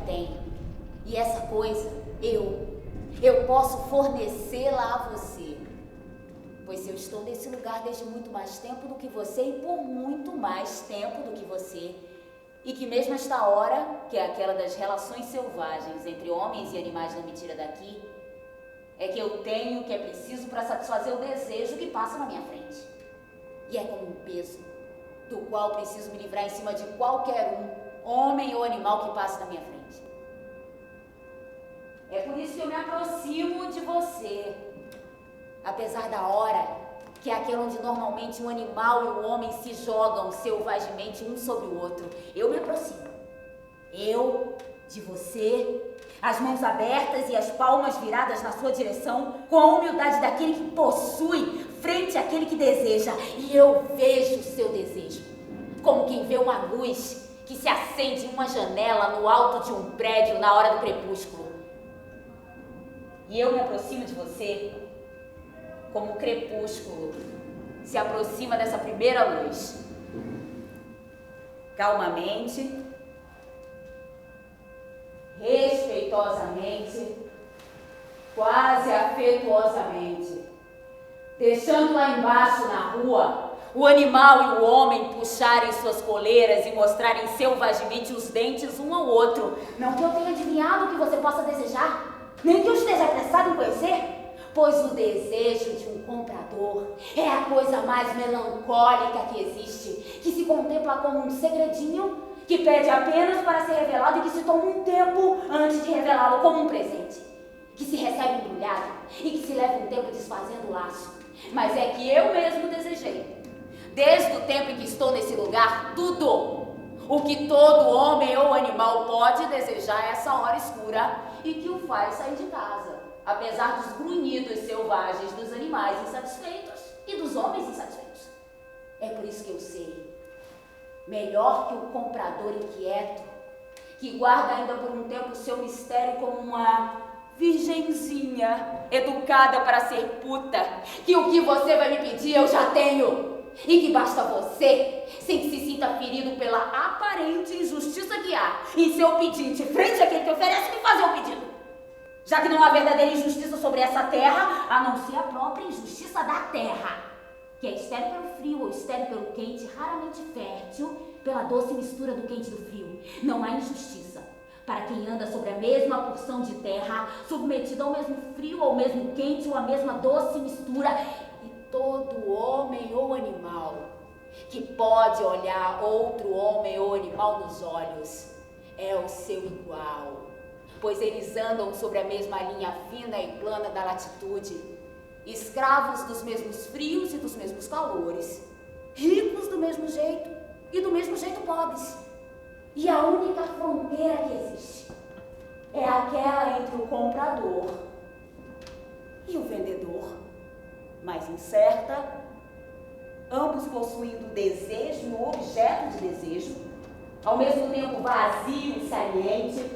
tem. E essa coisa, eu posso fornecê-la a você. Pois eu estou nesse lugar desde muito mais tempo do que você e por muito mais tempo do que você. E que mesmo esta hora, que é aquela das relações selvagens entre homens e animais não me tira daqui, é que eu tenho o que é preciso para satisfazer o desejo que passa na minha frente. E é como um peso, do qual preciso me livrar em cima de qualquer homem ou animal que passe na minha frente. É por isso que eu me aproximo de você. Apesar da hora, que é aquela onde normalmente um animal e um homem se jogam selvagemente um sobre o outro, eu me aproximo. Eu, de você, as mãos abertas e as palmas viradas na sua direção, com a humildade daquele que possui, frente àquele que deseja. E eu vejo o seu desejo, como quem vê uma luz que se acende em uma janela no alto de um prédio na hora do crepúsculo. E eu me aproximo de você como o crepúsculo se aproxima dessa primeira luz. Calmamente, respeitosamente, quase afetuosamente, deixando lá embaixo na rua o animal e o homem puxarem suas coleiras e mostrarem selvagemente os dentes um ao outro. Não que eu tenha adivinhado o que você possa desejar, nem que eu esteja apressado em conhecer, pois o desejo de um comprador é a coisa mais melancólica que existe, que se contempla como um segredinho que pede apenas para ser revelado e que se toma um tempo antes de revelá-lo como um presente, que se recebe embrulhado e que se leva um tempo desfazendo o laço. Mas é que eu mesmo desejei, desde o tempo em que estou nesse lugar, tudo o que todo homem ou animal pode desejar a essa hora escura e que o faz sair de casa, apesar dos grunhidos selvagens dos animais insatisfeitos e dos homens insatisfeitos. É por isso que eu sei, melhor que o comprador inquieto, que guarda ainda por um tempo o seu mistério como uma virgenzinha educada para ser puta, que o que você vai me pedir eu já tenho, e que basta você, sem que se sinta ferido pela aparente injustiça que há em seu pedinte frente àquele que oferece, me fazer o pedido. Já que não há verdadeira injustiça sobre essa terra, a não ser a própria injustiça da terra, que é estéril pelo frio ou estéril pelo quente, raramente fértil pela doce mistura do quente e do frio. Não há injustiça para quem anda sobre a mesma porção de terra, submetido ao mesmo frio, ao mesmo quente ou à mesma doce mistura. E todo homem ou animal que pode olhar outro homem ou animal nos olhos é o seu igual, pois eles andam sobre a mesma linha fina e plana da latitude, escravos dos mesmos frios e dos mesmos calores, ricos do mesmo jeito e do mesmo jeito pobres. E a única fronteira que existe é aquela entre o comprador e o vendedor, mais incerta, ambos possuindo desejo e o objeto de desejo, ao mesmo tempo vazio e saliente,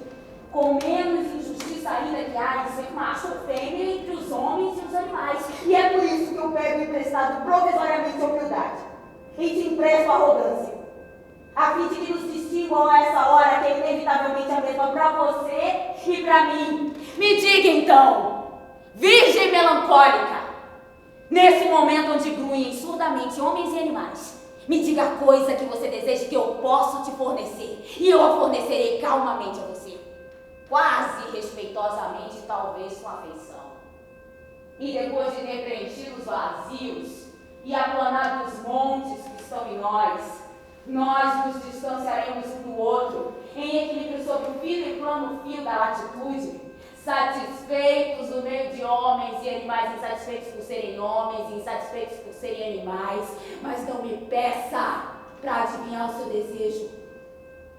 com menos injustiça ainda que há em ser macho ou fêmea entre os homens e os animais. E é por isso que eu pego emprestado provisoriamente a humildade e te empresto a arrogância, a fim de que nos distinguam a essa hora que é inevitavelmente a mesma para você e para mim. Me diga então, virgem melancólica, nesse momento onde grunhem surdamente homens e animais, me diga a coisa que você deseja que eu posso te fornecer, e eu a fornecerei calmamente a você, quase respeitosamente, talvez com afeição. E depois de ter preenchido os vazios e aplanado os montes que estão em nós nos distanciaremos um do outro, em equilíbrio sobre o fino e plano fio da latitude, satisfeitos no meio de homens e animais, insatisfeitos por serem homens e insatisfeitos por serem animais. Mas não me peça para adivinhar o seu desejo.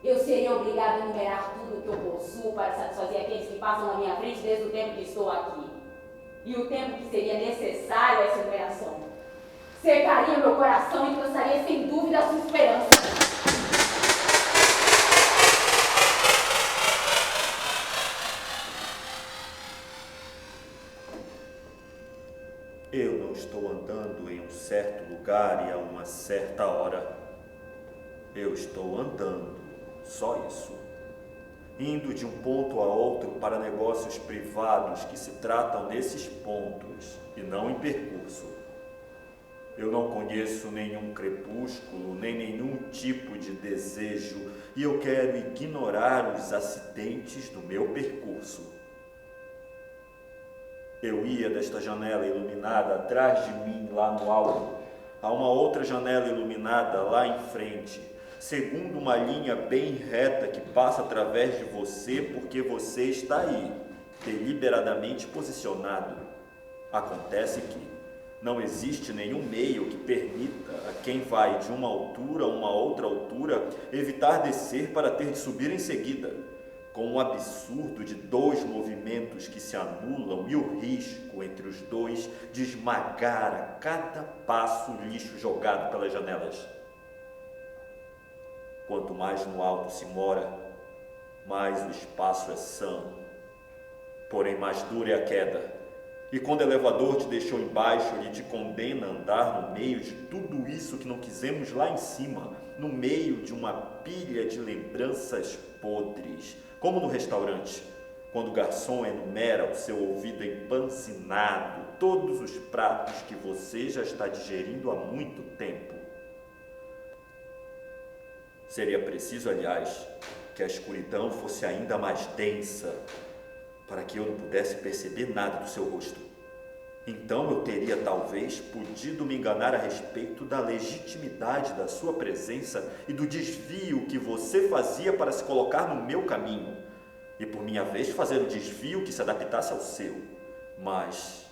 Eu seria obrigada a enumerar tudo o que eu possuo para satisfazer aqueles que passam na minha frente desde o tempo que estou aqui. E o tempo que seria necessário a essa enumeração secaria meu coração e cansaria sem dúvida a sua esperança. Eu não estou andando em um certo lugar e a uma certa hora. Eu estou andando, só isso. indo de um ponto a outro para negócios privados que se tratam nesses pontos e não em percurso. Eu não conheço nenhum crepúsculo, nem nenhum tipo de desejo, e eu quero ignorar os acidentes do meu percurso. Eu ia desta janela iluminada atrás de mim, lá no alto, a uma outra janela iluminada lá em frente, segundo uma linha bem reta que passa através de você, porque você está aí, deliberadamente posicionado. Acontece que não existe nenhum meio que permita a quem vai de uma altura a uma outra altura evitar descer para ter de subir em seguida, com um absurdo de 2 movimentos que se anulam e o risco entre os dois de esmagar a cada passo o lixo jogado pelas janelas. Quanto mais no alto se mora, mais o espaço é são, porém mais dura é a queda. E quando o elevador te deixou embaixo, ele te condena a andar no meio de tudo isso que não quisemos lá em cima, no meio de uma pilha de lembranças podres, como no restaurante, quando o garçom enumera ao seu ouvido empancinado todos os pratos que você já está digerindo há muito tempo. Seria preciso, aliás, que a escuridão fosse ainda mais densa, para que eu não pudesse perceber nada do seu rosto. Então eu teria talvez podido me enganar a respeito da legitimidade da sua presença e do desvio que você fazia para se colocar no meu caminho, e por minha vez fazer o desvio que se adaptasse ao seu. Mas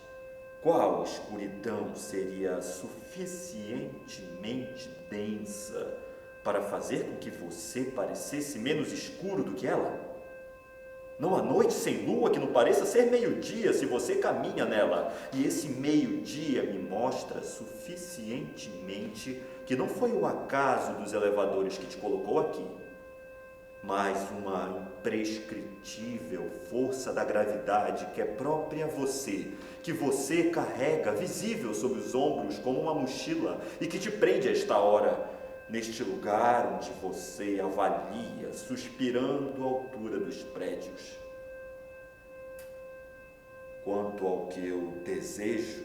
qual escuridão seria suficientemente densa para fazer com que você parecesse menos escuro do que ela? Não há noite sem lua que não pareça ser meio-dia se você caminha nela. E esse meio-dia me mostra suficientemente que não foi o acaso dos elevadores que te colocou aqui, mas uma imprescritível força da gravidade que é própria a você, que você carrega visível sobre os ombros como uma mochila e que te prende a esta hora, neste lugar onde você avalia, suspirando a altura dos prédios. Quanto ao que eu desejo,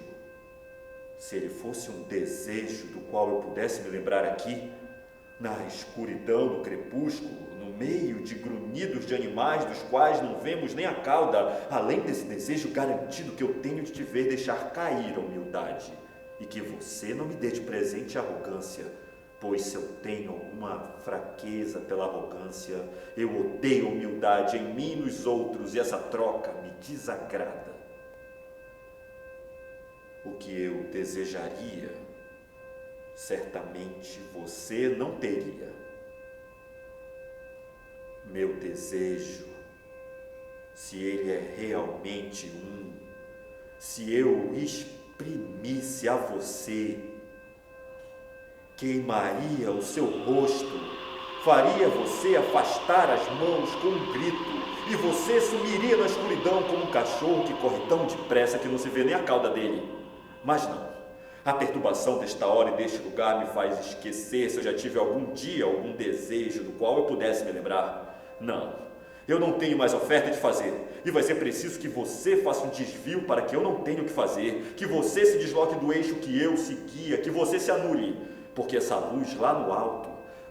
se ele fosse um desejo do qual eu pudesse me lembrar aqui, na escuridão do crepúsculo, no meio de grunhidos de animais dos quais não vemos nem a cauda, além desse desejo garantido que eu tenho de te ver deixar cair a humildade, e que você não me dê de presente a arrogância, pois se eu tenho alguma fraqueza pela arrogância, eu odeio a humildade em mim e nos outros, e essa troca me desagrada. O que eu desejaria, certamente você não teria. Meu desejo, se ele é realmente se eu exprimisse a você, queimaria o seu rosto, faria você afastar as mãos com um grito, e você sumiria na escuridão como um cachorro que corre tão depressa que não se vê nem a cauda dele. Mas não, a perturbação desta hora e deste lugar me faz esquecer se eu já tive algum dia algum desejo do qual eu pudesse me lembrar. Não, eu não tenho mais oferta de fazer, e vai ser preciso que você faça um desvio para que eu não tenha o que fazer, que você se desloque do eixo que eu seguia, que você se anule, porque essa luz lá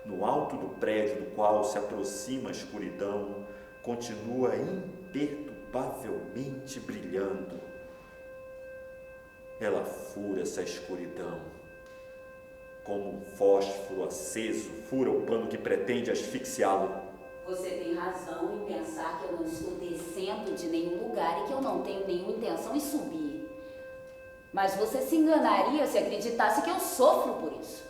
no alto do prédio do qual se aproxima a escuridão, continua imperturbavelmente brilhando. Ela fura essa escuridão, como um fósforo aceso fura o pano que pretende asfixiá-lo. Você tem razão em pensar que eu não estou descendo de nenhum lugar e que eu não tenho nenhuma intenção em subir. Mas você se enganaria se acreditasse que eu sofro por isso.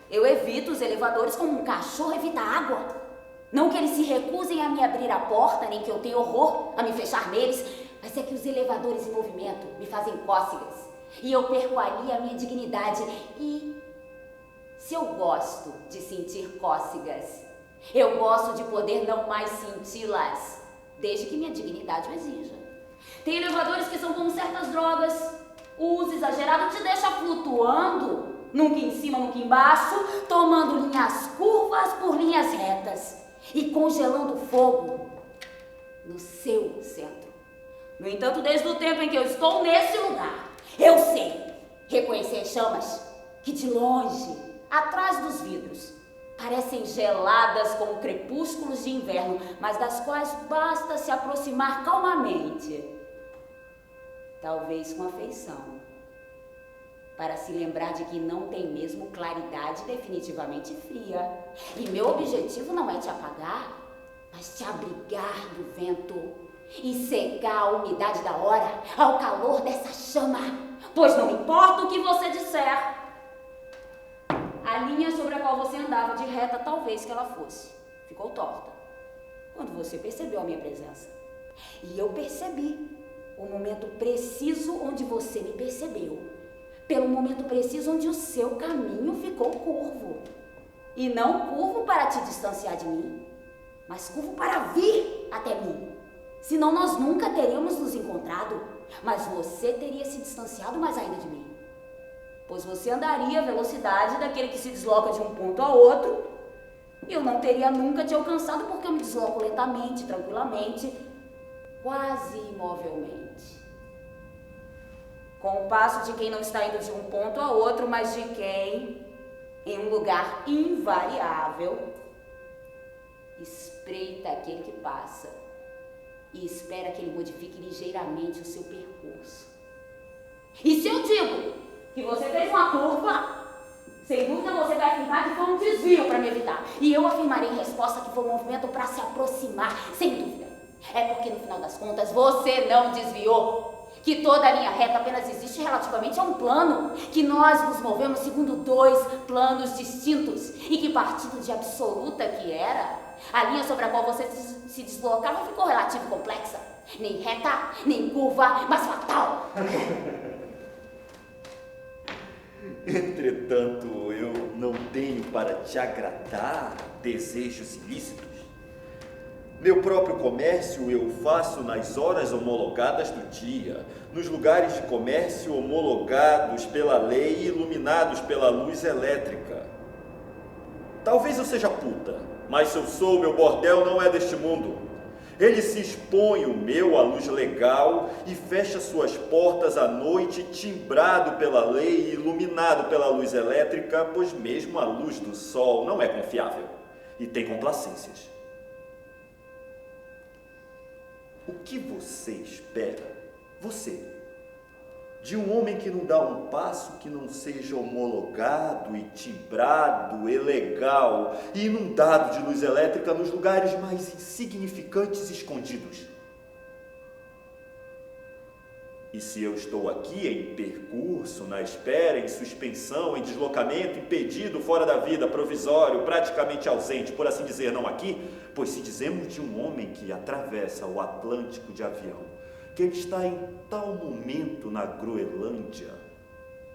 Eu evito os elevadores como um cachorro evita água. Não que eles se recusem a me abrir a porta, nem que eu tenha horror a me fechar neles, mas é que os elevadores em movimento me fazem cócegas. E eu perco ali a minha dignidade. E se eu gosto de sentir cócegas, eu gosto de poder não mais senti-las, desde que minha dignidade o exija. Tem elevadores que são como certas drogas. O uso exagerado te deixa flutuando, nunca em cima, nunca embaixo, tomando linhas curvas por linhas retas e congelando fogo no seu centro. No entanto, desde o tempo em que eu estou nesse lugar, eu sei reconhecer chamas que de longe, atrás dos vidros, parecem geladas como crepúsculos de inverno, mas das quais basta se aproximar calmamente, talvez com afeição, para se lembrar de que não tem mesmo claridade definitivamente fria. E meu objetivo não é te apagar, mas te abrigar do vento e secar a umidade da hora ao calor dessa chama, pois não importa o que você disser, a linha sobre a qual você andava de reta, talvez que ela fosse, ficou torta quando você percebeu a minha presença. E eu percebi o momento preciso onde você me percebeu, pelo momento preciso onde o seu caminho ficou curvo. E não curvo para te distanciar de mim, mas curvo para vir até mim. Senão nós nunca teríamos nos encontrado, mas você teria se distanciado mais ainda de mim, pois você andaria a velocidade daquele que se desloca de um ponto a outro, e eu não teria nunca te alcançado porque eu me desloco lentamente, tranquilamente, quase imovelmente. Com o passo de quem não está indo de um ponto a outro, mas de quem, em um lugar invariável, espreita aquele que passa e espera que ele modifique ligeiramente o seu percurso. E se eu digo que você fez uma curva, sem dúvida você vai afirmar que foi um desvio para me evitar. E eu afirmarei em resposta que foi um movimento para se aproximar, sem dúvida. É porque no final das contas você não desviou. Que toda a linha reta apenas existe relativamente a um plano, que nós nos movemos segundo dois planos distintos e que, partindo de absoluta que era, a linha sobre a qual você se deslocava ficou relativa e complexa. Nem reta, nem curva, mas fatal. Entretanto, eu não tenho para te agradar desejos ilícitos. Meu próprio comércio eu faço nas horas homologadas do dia, nos lugares de comércio homologados pela lei e iluminados pela luz elétrica. Talvez eu seja puta, mas se eu sou, meu bordel não é deste mundo. Ele se expõe o meu à luz legal e fecha suas portas à noite, timbrado pela lei e iluminado pela luz elétrica, pois mesmo a luz do sol não é confiável e tem complacências. O que você espera, você, de um homem que não dá um passo que não seja homologado e timbrado e legal e inundado de luz elétrica nos lugares mais insignificantes e escondidos? E se eu estou aqui em percurso, na espera, em suspensão, em deslocamento, impedido, fora da vida, provisório, praticamente ausente, por assim dizer, não aqui, pois se dizemos de um homem que atravessa o Atlântico de avião, que ele está em tal momento na Groenlândia,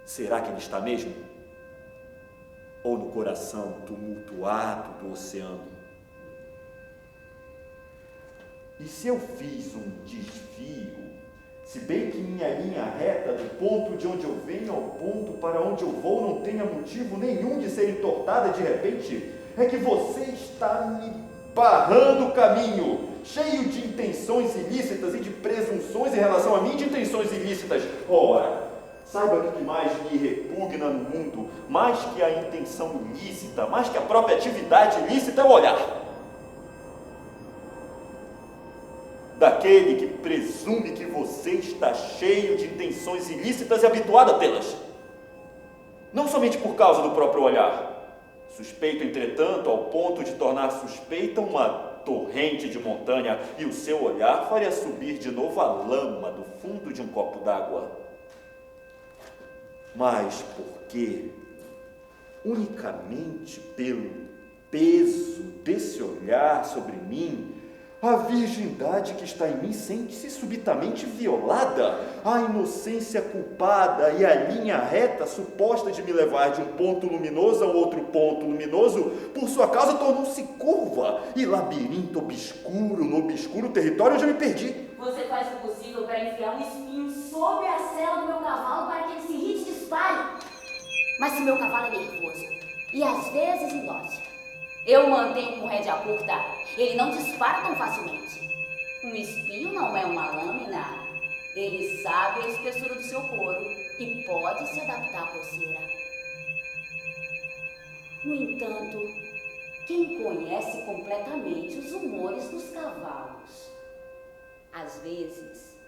será que ele está mesmo? Ou no coração tumultuado do oceano? E se eu fiz um desvio, se bem que minha linha reta do ponto de onde eu venho ao ponto para onde eu vou não tenha motivo nenhum de ser entortada de repente, é que você está me barrando o caminho, cheio de intenções ilícitas e de presunções em relação a mim de intenções ilícitas. Ora, saiba que o que mais me repugna no mundo, mais que a intenção ilícita, mais que a própria atividade ilícita, é o olhar daquele que presume que você está cheio de intenções ilícitas e habituado a tê-las. Não somente por causa do próprio olhar, suspeito, entretanto, ao ponto de tornar suspeita uma torrente de montanha, e o seu olhar faria subir de novo a lama do fundo de um copo d'água. Mas porque, unicamente pelo peso desse olhar sobre mim, a virgindade que está em mim sente-se subitamente violada, a inocência culpada e a linha reta suposta de me levar de um ponto luminoso a outro ponto luminoso, por sua causa tornou-se curva e labirinto obscuro no obscuro território onde eu me perdi. Você faz o possível para enfiar um espinho sob a sela do meu cavalo para que ele se irrite e dispare. Mas se meu cavalo é nervoso e às vezes indócil, eu mantenho com rédea curta, ele não dispara tão facilmente. Um não é uma lâmina, ele sabe a espessura do seu couro e pode se adaptar à coceira. No entanto, quem conhece completamente os humores dos cavalos? Às vezes,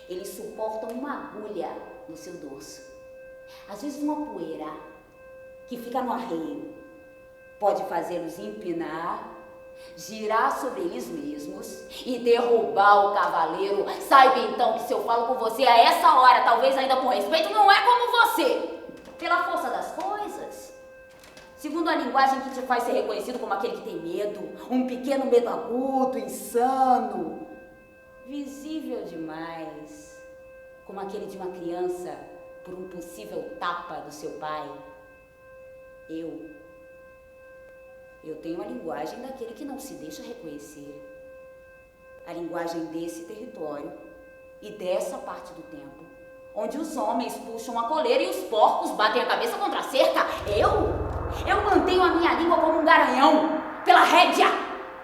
eles suportam uma agulha no seu dorso. Às vezes uma poeira que fica no arreio pode fazê-los empinar, girar sobre eles mesmos e derrubar o cavaleiro. Saiba então que se eu falo com você a essa hora, talvez ainda com respeito, não é como você, pela força das coisas, segundo a linguagem que te faz ser reconhecido como aquele que tem medo, um pequeno medo agudo, insano, visível demais, como aquele de uma criança por um possível tapa do seu pai. Eu tenho a linguagem daquele que não se deixa reconhecer, a linguagem desse território e dessa parte do tempo, onde os homens puxam a coleira e os porcos batem a cabeça contra a cerca. Eu mantenho a minha língua como um garanhão, pela rédea,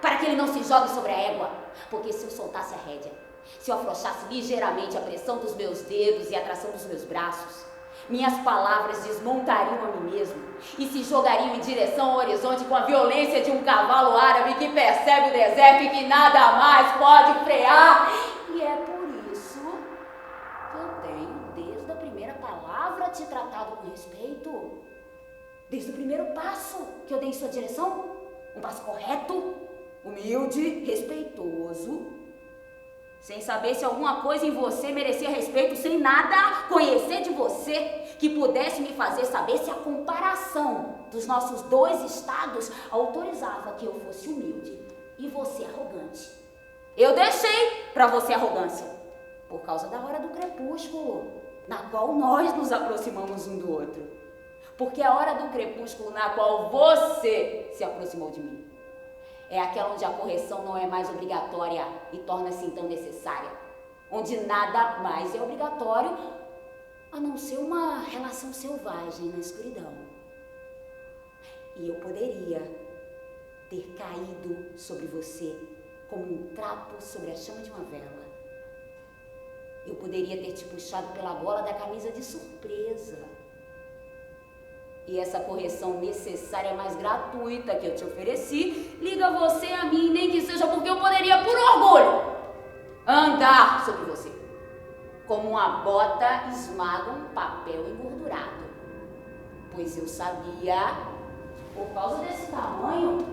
para que ele não se jogue sobre a égua, porque se eu soltasse a rédea, se eu afrouxasse ligeiramente a pressão dos meus dedos e a tração dos meus braços, minhas palavras desmontariam a mim mesmo e se jogariam em direção ao horizonte com a violência de um cavalo árabe que percebe o deserto e que nada mais pode frear. E é por isso que eu tenho, desde a primeira palavra, te tratado com respeito. Desde o primeiro passo que eu dei em sua direção, um passo correto, humilde, respeitoso, sem saber se alguma coisa em você merecia respeito, sem nada conhecer de você que pudesse me fazer saber se a comparação dos nossos dois estados autorizava que eu fosse humilde e você arrogante. Eu deixei para você arrogância, por causa da hora do crepúsculo, na qual nós nos aproximamos um do outro. Porque a hora do crepúsculo na qual você se aproximou de mim é aquela onde a correção não é mais obrigatória e torna-se então necessária, onde nada mais é obrigatório a não ser uma relação selvagem na escuridão. E eu poderia ter caído sobre você como um trapo sobre a chama de uma vela. Eu poderia ter te puxado pela gola da camisa de surpresa. E essa correção necessária, mais gratuita que eu te ofereci, liga você a mim, nem que seja porque eu poderia, por orgulho, andar sobre você, como uma bota esmaga um papel engordurado. Pois eu sabia, por causa desse tamanho,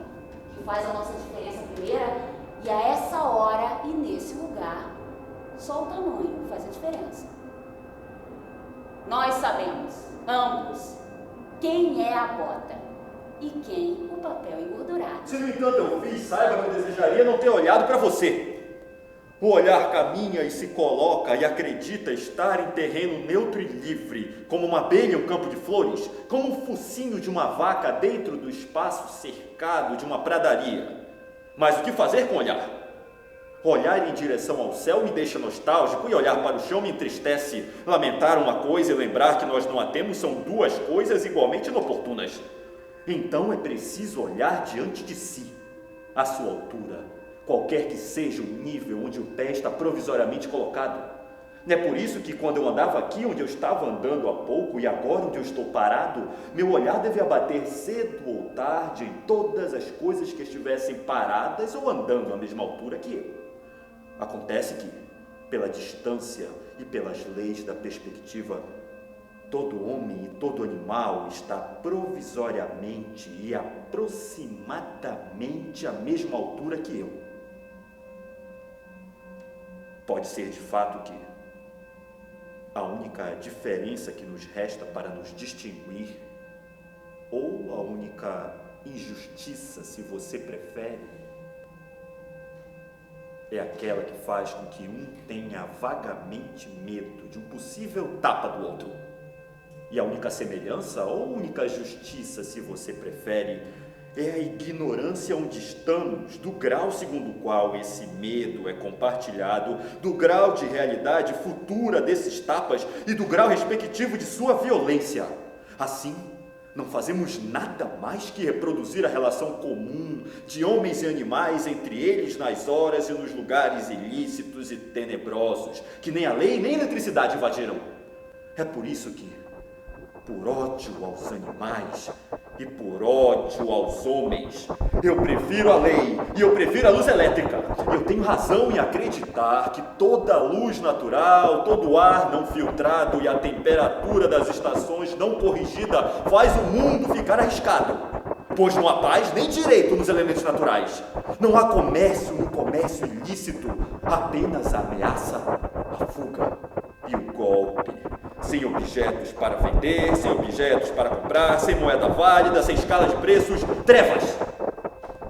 que faz a nossa diferença primeira, e a essa hora e nesse lugar, só o tamanho faz a diferença. Nós sabemos, ambos, quem é a bota e quem o papel engordurado. Se no entanto eu fiz, saiba que eu desejaria não ter olhado para você. O olhar caminha e se coloca e acredita estar em terreno neutro e livre, como uma abelha em um campo de flores, como um focinho de uma vaca dentro do espaço cercado de uma pradaria. Mas o que fazer com o olhar? Olhar em direção ao céu me deixa nostálgico e olhar para o chão me entristece. Lamentar uma coisa e lembrar que nós não a temos são duas coisas igualmente inoportunas. Então é preciso olhar diante de si, à sua altura, qualquer que seja o nível onde o pé está provisoriamente colocado. É por isso que quando eu andava aqui onde eu estava andando há pouco e agora onde eu estou parado, meu olhar deve abater cedo ou tarde em todas as coisas que estivessem paradas ou andando à mesma altura que eu. Acontece que, pela distância e pelas leis da perspectiva, todo homem e todo animal está provisoriamente e aproximadamente à mesma altura que eu. Pode ser de fato que a única diferença que nos resta para nos distinguir, ou a única injustiça, se você prefere, é aquela que faz com que um tenha vagamente medo de um possível tapa do outro. E a única semelhança, ou única justiça, se você prefere, é a ignorância onde estamos, do grau segundo o qual esse medo é compartilhado, do grau de realidade futura desses tapas e do grau respectivo de sua violência. Assim, Não fazemos nada mais que reproduzir a relação comum de homens e animais entre eles nas horas e nos lugares ilícitos e tenebrosos, que nem a lei nem a eletricidade invadiram. É por isso que, por ódio aos animais e por ódio aos homens, eu prefiro a lei e eu prefiro a luz elétrica. Eu tenho razão em acreditar que toda a luz natural, todo o ar não filtrado e a temperatura das estações não corrigida faz o mundo ficar arriscado, pois não há paz nem direito nos elementos naturais. Não há comércio no comércio ilícito, apenas a ameaça, a fuga e o golpe. Sem objetos para vender, sem objetos para comprar, sem moeda válida, sem escala de preços, trevas!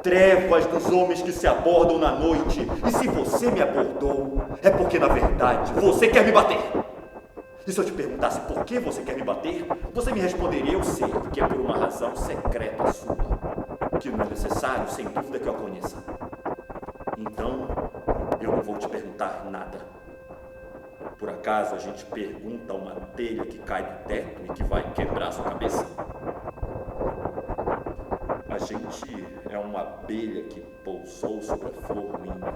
Trevas dos homens que se abordam na noite. E se você me abordou, é porque na verdade você quer me bater. E se eu te perguntasse por que você quer me bater, você me responderia: eu sei que é por uma razão secreta sua, que não é necessário, sem dúvida, que eu a conheça. Então, eu não vou te perguntar nada. Por acaso a gente pergunta a uma telha que cai do teto e que vai quebrar sua cabeça? A gente é uma abelha que pousou sobre a flor ruína.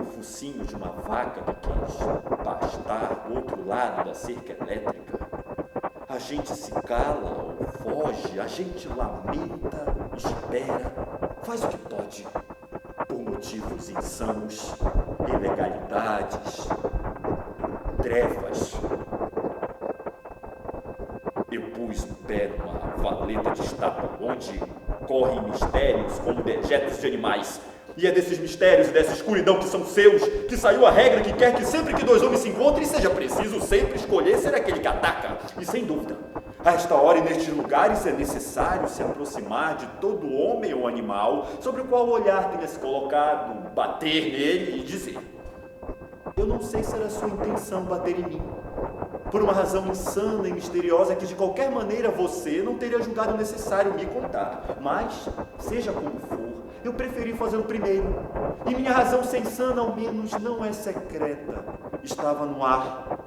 O focinho de uma vaca que quis pastar do outro lado da cerca elétrica. A gente se cala ou foge, a gente lamenta, espera, faz o que pode, por motivos insanos, ilegalidades, trevas. Eu pus o pé numa valeta de estátua, onde correm mistérios como dejetos de animais. E é desses mistérios e dessa escuridão que são seus, que saiu a regra que quer que sempre que dois homens se encontrem, seja preciso sempre escolher ser aquele que ataca. E sem dúvida, a esta hora e nestes lugares é necessário se aproximar de todo homem ou animal sobre o qual o olhar tenha se colocado, bater nele e dizer: eu não sei se era sua intenção bater em mim, por uma razão insana e misteriosa que de qualquer maneira você não teria julgado necessário me contar. Mas, seja como for, eu preferi fazê-lo primeiro. E minha razão ser insana, ao menos, não é secreta. Estava no ar.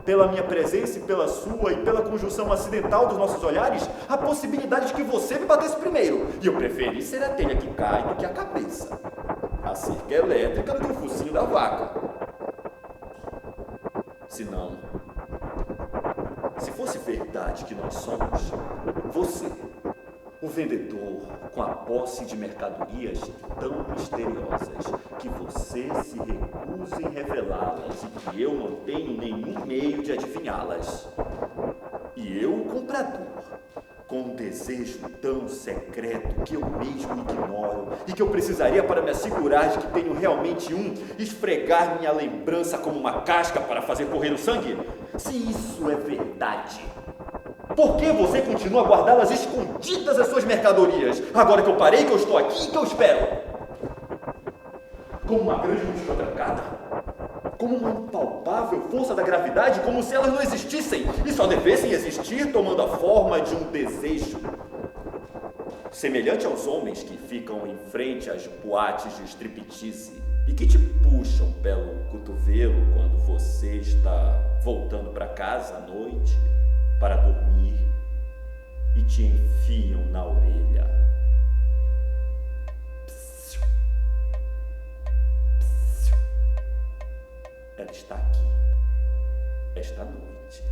Pela minha presença e pela sua e pela conjunção acidental dos nossos olhares, a possibilidade de que você me batesse primeiro. E eu preferi ser a telha que cai do que a cabeça, a cerca elétrica do que o focinho da vaca. Se fosse verdade que nós somos, você, o vendedor com a posse de mercadorias tão misteriosas que você se recusa em revelá-las e que eu não tenho nenhum meio de adivinhá-las. E eu, o comprador, com um desejo tão secreto que eu mesmo ignoro e que eu precisaria, para me assegurar de que tenho realmente um, esfregar minha lembrança como uma casca para fazer correr o sangue? Se isso é verdade, por que você continua a guardá-las escondidas, as suas mercadorias, agora que eu parei, que eu estou aqui e que eu espero? Como uma grande mosca trancada? Como uma impalpável força da gravidade, como se elas não existissem e só devessem existir tomando a forma de um desejo. Semelhante aos homens que ficam em frente às boates de striptease e que te puxam pelo cotovelo quando você está voltando para casa à noite para dormir e te enfiam na orelha. Ela está aqui, esta noite.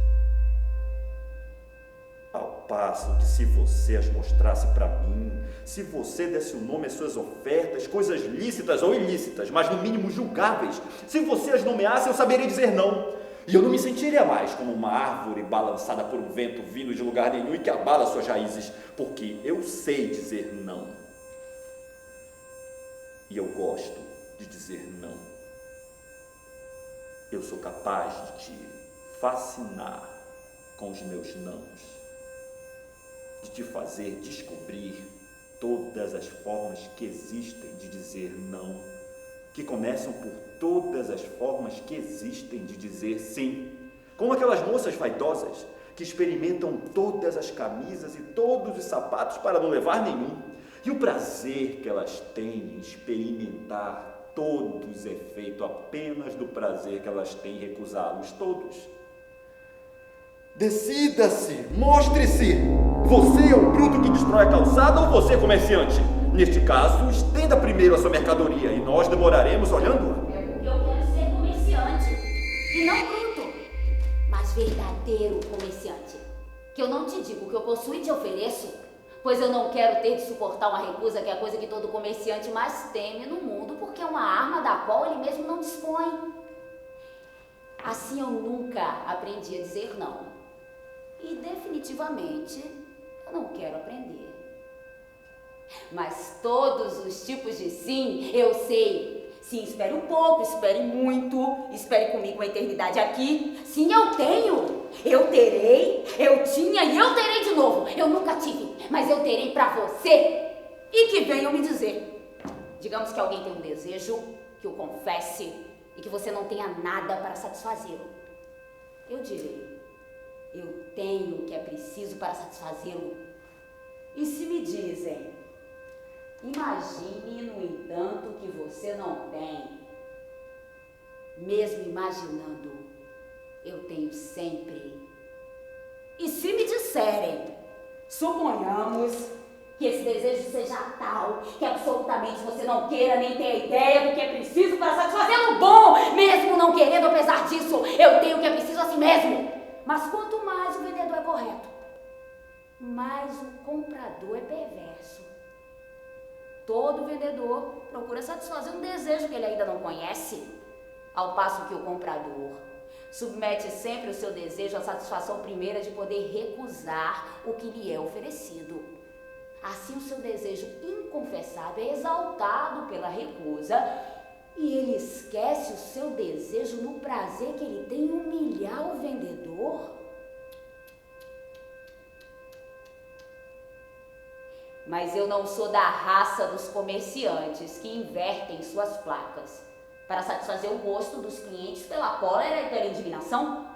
Ao passo que, se você as mostrasse para mim, se você desse o nome às suas ofertas, coisas lícitas ou ilícitas, mas no mínimo julgáveis, se você as nomeasse, eu saberia dizer não. E eu não me sentiria mais como uma árvore balançada por um vento vindo de lugar nenhum e que abala suas raízes, porque eu sei dizer não. E eu gosto de dizer não. Eu sou capaz de te fascinar com os meus nãos, de te fazer descobrir todas as formas que existem de dizer não, que começam por todas as formas que existem de dizer sim, como aquelas moças vaidosas que experimentam todas as camisas e todos os sapatos para não levar nenhum, e o prazer que elas têm em experimentar todos é feito apenas do prazer que elas têm em recusá-los todos. Decida-se, mostre-se. Você é o bruto que destrói a calçada ou você, comerciante? Neste caso, estenda primeiro a sua mercadoria e nós demoraremos olhando-a. É porque eu quero ser comerciante e não bruto, mas verdadeiro comerciante. Que eu não te digo que eu possuo e te ofereço, pois eu não quero ter de suportar uma recusa, que é a coisa que todo comerciante mais teme no mundo, porque é uma arma da qual ele mesmo não dispõe. Assim eu nunca aprendi a dizer não. E definitivamente eu não quero aprender. Mas todos os tipos de sim, eu sei. Sim, espere um pouco, espere muito, espere comigo uma eternidade aqui. Sim, eu tenho, eu terei, eu tinha e eu terei de novo. Eu nunca tive, mas eu terei pra você. E que venham me dizer. Digamos que alguém tem um desejo, que o confesse e que você não tenha nada para satisfazê-lo. Eu direi. Eu tenho o que é preciso para satisfazê-lo. E se me dizem, imagine, no entanto, que você não tem. Mesmo imaginando, eu tenho sempre. E se me disserem, suponhamos que esse desejo seja tal que absolutamente você não queira nem tenha ideia do que é preciso para satisfazê-lo, bom, mesmo não querendo, apesar disso, eu tenho o que é preciso assim mesmo. Mas quanto mais o vendedor é correto, mais o comprador é perverso. Todo vendedor procura satisfazer um desejo que ele ainda não conhece, ao passo que o comprador submete sempre o seu desejo à satisfação primeira de poder recusar o que lhe é oferecido. Assim, o seu desejo inconfessável é exaltado pela recusa e ele esquece o seu desejo no prazer que ele tem em humilhar o vendedor. Mas eu não sou da raça dos comerciantes que invertem suas placas para satisfazer o gosto dos clientes pela cólera e pela indignação.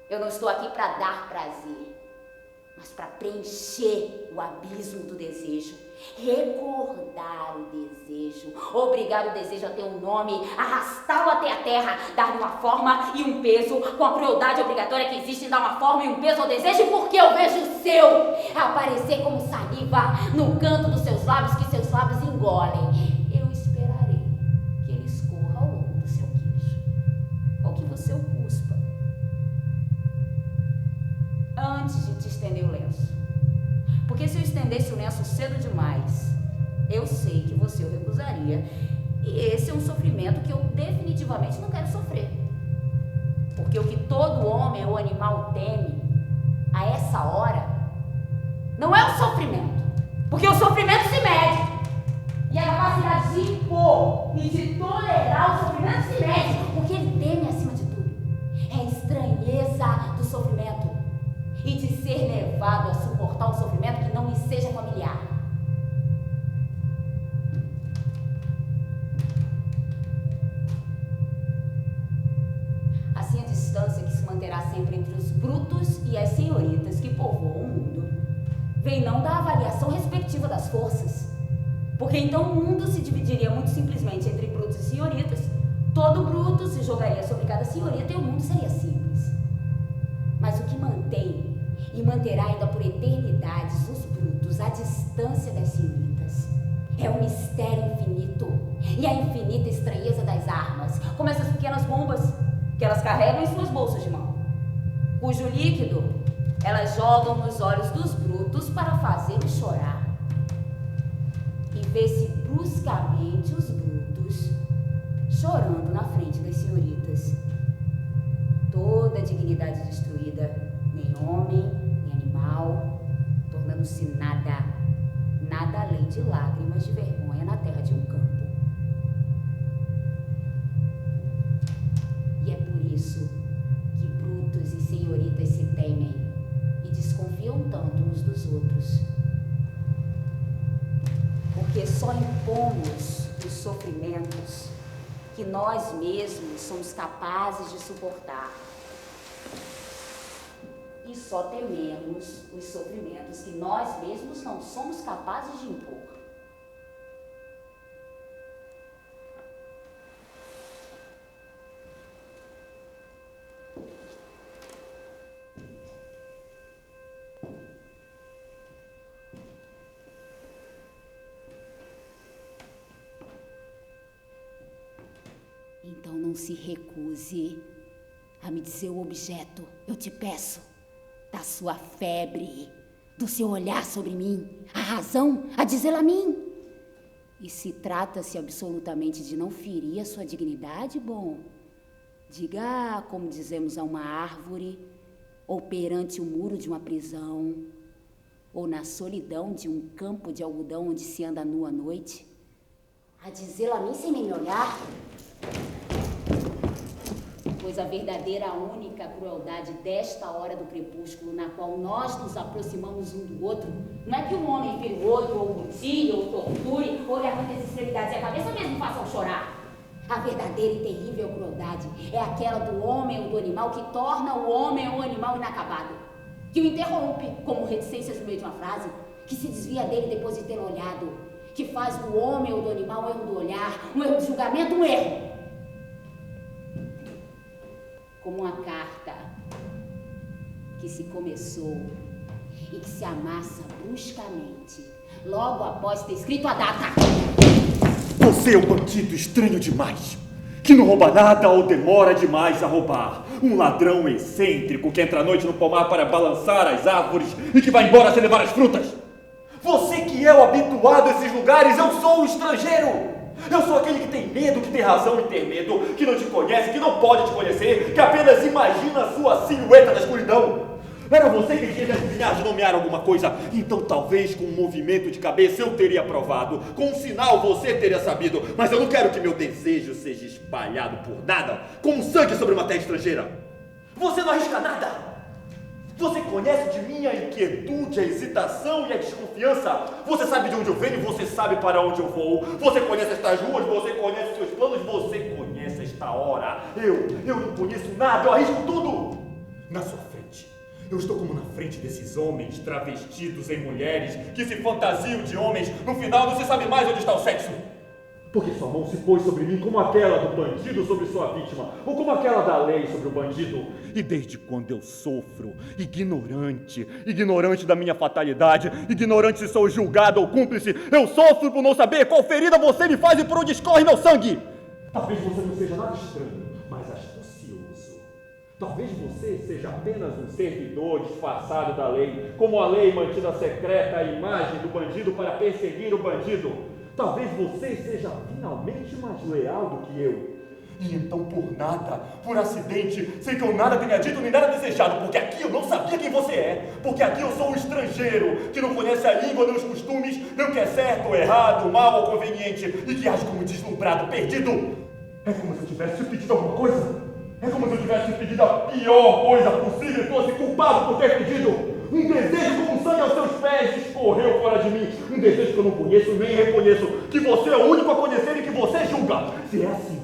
Eu não estou aqui para dar prazer, mas para preencher o abismo do desejo, recordar o desejo, obrigar o desejo a ter um nome, arrastá-lo até a terra, dar-lhe uma forma e um peso, com a crueldade obrigatória que existe em dar uma forma e um peso ao desejo, porque eu vejo o seu aparecer como saliva no canto dos seus lábios, que seus lábios engolem. Eu esperarei que ele escorra ao longo do seu queixo, ou que você o cuspa, antes de te estender o lenço. Porque se eu estendesse o lenço cedo demais, eu sei que você o recusaria. E esse é um sofrimento que eu definitivamente não quero sofrer. Porque o que todo homem ou animal teme a essa hora não é o sofrimento. Porque o sofrimento se mede. E a capacidade de impor e de tolerar o sofrimento se mede. O que ele teme acima de tudo é a estranheza do sofrimento. E de ser levado a suportar um sofrimento que não lhe seja familiar. Assim, a distância que se manterá sempre entre os brutos e as senhoritas que povoam o mundo vem não da avaliação respectiva das forças, porque então o mundo se dividiria muito simplesmente entre brutos e senhoritas, todo bruto se jogaria sobre cada senhorita e o mundo seria simples. Mas o que mantém e manterá ainda por eternidades os brutos à distância das senhoritas é o mistério infinito e a infinita estranheza das armas, como essas pequenas bombas que elas carregam em suas bolsas de mão, cujo líquido elas jogam nos olhos dos brutos para fazê-los chorar. E vê-se bruscamente os brutos chorando na frente das senhoritas. Toda a dignidade destruída, nem homem, nem animal, tornando-se nada, nada além de lágrimas de vergonha na terra de um campo. E é por isso que brutos e senhoritas se temem e desconfiam tanto uns dos outros. Porque só impomos os sofrimentos que nós mesmos somos capazes de suportar. E só tememos os sofrimentos que nós mesmos não somos capazes de impor. Então não se recuse a me dizer o objeto, eu te peço, da sua febre, do seu olhar sobre mim, a razão a dizê-la a mim. E se trata-se absolutamente de não ferir a sua dignidade, bom, diga como dizemos a uma árvore, ou perante o muro de uma prisão, ou na solidão de um campo de algodão onde se anda nu à noite, a dizê-la a mim sem nem me olhar. Pois a verdadeira, a única crueldade desta hora do crepúsculo, na qual nós nos aproximamos um do outro, não é que um homem fere o outro, ou mutile, ou torture, ou lhe arranque as extremidades e a cabeça mesmo façam chorar. A verdadeira e terrível crueldade é aquela do homem ou do animal que torna o homem ou o animal inacabado, que o interrompe, como reticências no meio de uma frase, que se desvia dele depois de tê-lo olhado, que faz do homem ou do animal um erro do olhar, um erro de julgamento, um erro. Como uma carta que se começou e que se amassa bruscamente, logo após ter escrito a data. Você é um bandido estranho demais, que não rouba nada ou demora demais a roubar. Um ladrão excêntrico que entra à noite no pomar para balançar as árvores e que vai embora sem levar as frutas. Você que é o habituado a esses lugares, eu sou o estrangeiro. Eu sou aquele que tem medo, que tem razão em ter medo, que não te conhece, que não pode te conhecer, que apenas imagina a sua silhueta na escuridão. Era você que tinha de adivinhar, de nomear alguma coisa. Então talvez com um movimento de cabeça eu teria provado, com um sinal você teria sabido. Mas eu não quero que meu desejo seja espalhado por nada, como sangue sobre uma terra estrangeira. Você não arrisca nada. Você conhece de mim a inquietude, a hesitação e a desconfiança. Você sabe de onde eu venho, você sabe para onde eu vou. Você conhece estas ruas, você conhece seus planos, você conhece esta hora. Eu não conheço nada, eu arrisco tudo. Na sua frente, eu estou como na frente desses homens travestidos em mulheres que se fantasiam de homens. No final não se sabe mais onde está o sexo. Porque sua mão se pôs sobre mim como aquela do bandido sobre sua vítima, ou como aquela da lei sobre o bandido. E desde quando eu sofro, ignorante da minha fatalidade, ignorante se sou julgado ou cúmplice, eu sofro por não saber qual ferida você me faz e por onde escorre meu sangue. Talvez você não seja nada estranho, mas astucioso. Talvez você seja apenas um servidor disfarçado da lei, como a lei mantida secreta a imagem do bandido para perseguir o bandido. Talvez você seja finalmente mais leal do que eu. E então por nada, por acidente, sem que eu nada tenha dito nem nada desejado, porque aqui eu não sabia quem você é, porque aqui eu sou um estrangeiro, que não conhece a língua nem os costumes, nem o que é certo ou errado, mal ou conveniente, e que age como deslumbrado, perdido. É como se eu tivesse te pedido alguma coisa. É como se eu tivesse te pedido a pior coisa possível e fosse culpado por ter pedido. Um desejo como sangue aos seus pés escorreu fora de mim. Um desejo que eu não conheço nem reconheço. Que você é o único a conhecer e que você julga. Se é assim,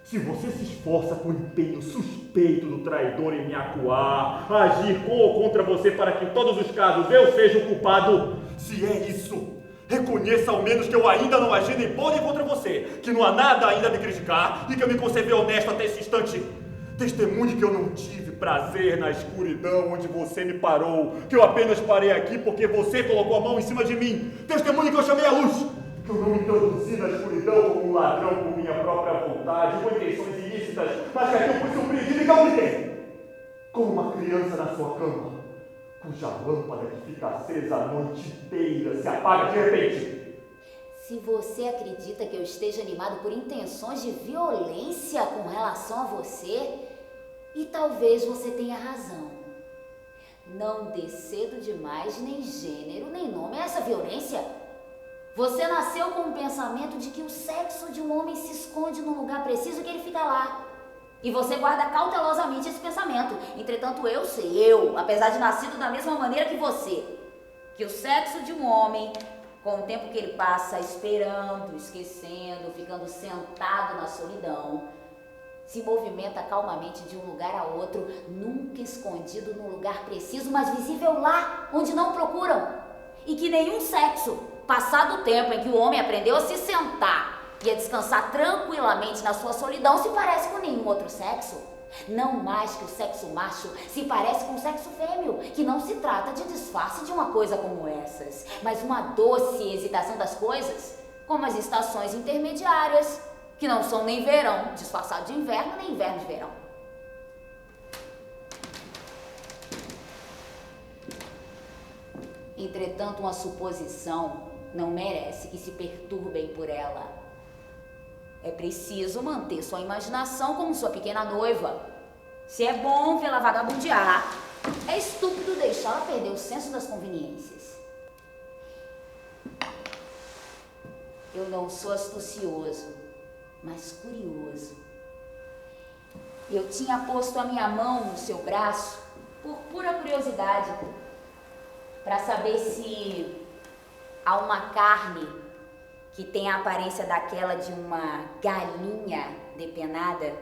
se você se esforça com empenho suspeito do traidor em me acuar, agir com ou contra você para que em todos os casos eu seja o culpado, se é isso, reconheça ao menos que eu ainda não agi nem por nem contra você, que não há nada ainda a me criticar e que eu me conservei honesto até esse instante. Testemunhe que eu não tive prazer na escuridão onde você me parou, que eu apenas parei aqui porque você colocou a mão em cima de mim. Testemunhe que eu chamei a luz, que eu não me introduzi na escuridão como um ladrão por minha própria vontade, com intenções ilícitas, mas que aqui eu fui surpreendido e gritei, como uma criança na sua cama, cuja lâmpada que fica acesa a noite inteira se apaga de repente. Se você acredita que eu esteja animado por intenções de violência com relação a você, e talvez você tenha razão. Não dê cedo demais nem gênero, nem nome a essa violência. Você nasceu com o pensamento de que o sexo de um homem se esconde num lugar preciso e que ele fica lá. E você guarda cautelosamente esse pensamento. Entretanto, eu sei, apesar de nascido da mesma maneira que você, que o sexo de um homem, com o tempo que ele passa esperando, esquecendo, ficando sentado na solidão, se movimenta calmamente de um lugar a outro, nunca escondido num lugar preciso, mas visível lá, onde não procuram. E que nenhum sexo, passado o tempo em que o homem aprendeu a se sentar e a descansar tranquilamente na sua solidão, se parece com nenhum outro sexo. Não mais que o sexo macho se parece com o sexo fêmeo, que não se trata de disfarce de uma coisa como essas, mas uma doce hesitação das coisas, como as estações intermediárias, que não são nem verão disfarçado de inverno, nem inverno de verão. Entretanto, uma suposição não merece que se perturbem por ela. É preciso manter sua imaginação como sua pequena noiva. Se é bom vê-la vagabundear, é estúpido deixá-la perder o senso das conveniências. Eu não sou astucioso, mas curioso. Eu tinha posto a minha mão no seu braço por pura curiosidade, para saber se há uma carne que tem a aparência daquela de uma galinha depenada,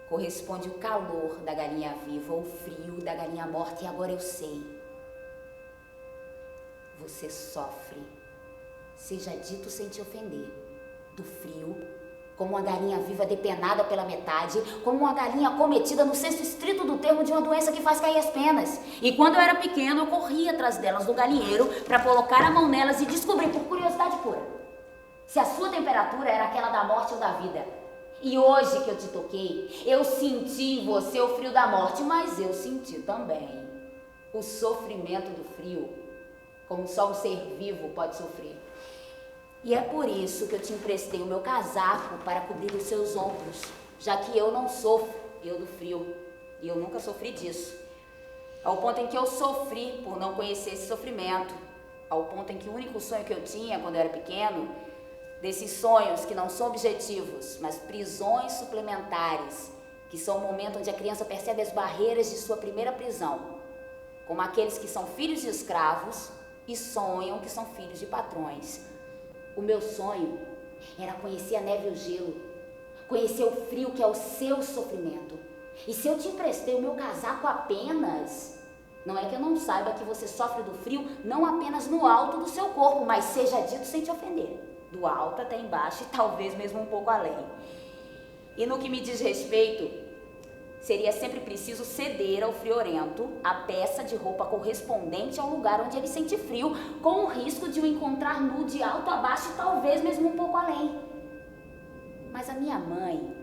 corresponde o calor da galinha viva ou o frio da galinha morta. E agora eu sei. Você sofre, seja dito sem te ofender, do frio, como uma galinha viva depenada pela metade, como uma galinha acometida no senso estrito do termo de uma doença que faz cair as penas. E quando eu era pequeno, eu corria atrás delas do galinheiro para colocar a mão nelas e descobrir, por curiosidade pura, se a sua temperatura era aquela da morte ou da vida. E hoje que eu te toquei, eu senti em você o frio da morte, mas eu senti também o sofrimento do frio, como só um ser vivo pode sofrer. E é por isso que eu te emprestei o meu casaco para cobrir os seus ombros, já que eu não sofro, eu do frio, e eu nunca sofri disso. Ao ponto em que eu sofri por não conhecer esse sofrimento, ao ponto em que o único sonho que eu tinha quando eu era pequeno, desses sonhos que não são objetivos, mas prisões suplementares, que são o momento onde a criança percebe as barreiras de sua primeira prisão, como aqueles que são filhos de escravos e sonham que são filhos de patrões. O meu sonho era conhecer a neve e o gelo, conhecer o frio que é o seu sofrimento. E se eu te emprestei o meu casaco apenas, não é que eu não saiba que você sofre do frio não apenas no alto do seu corpo, mas seja dito sem te ofender, do alto até embaixo e talvez mesmo um pouco além. E no que me diz respeito, seria sempre preciso ceder ao friorento a peça de roupa correspondente ao lugar onde ele sente frio, com o risco de o encontrar nu de alto a baixo e talvez mesmo um pouco além. Mas a minha mãe,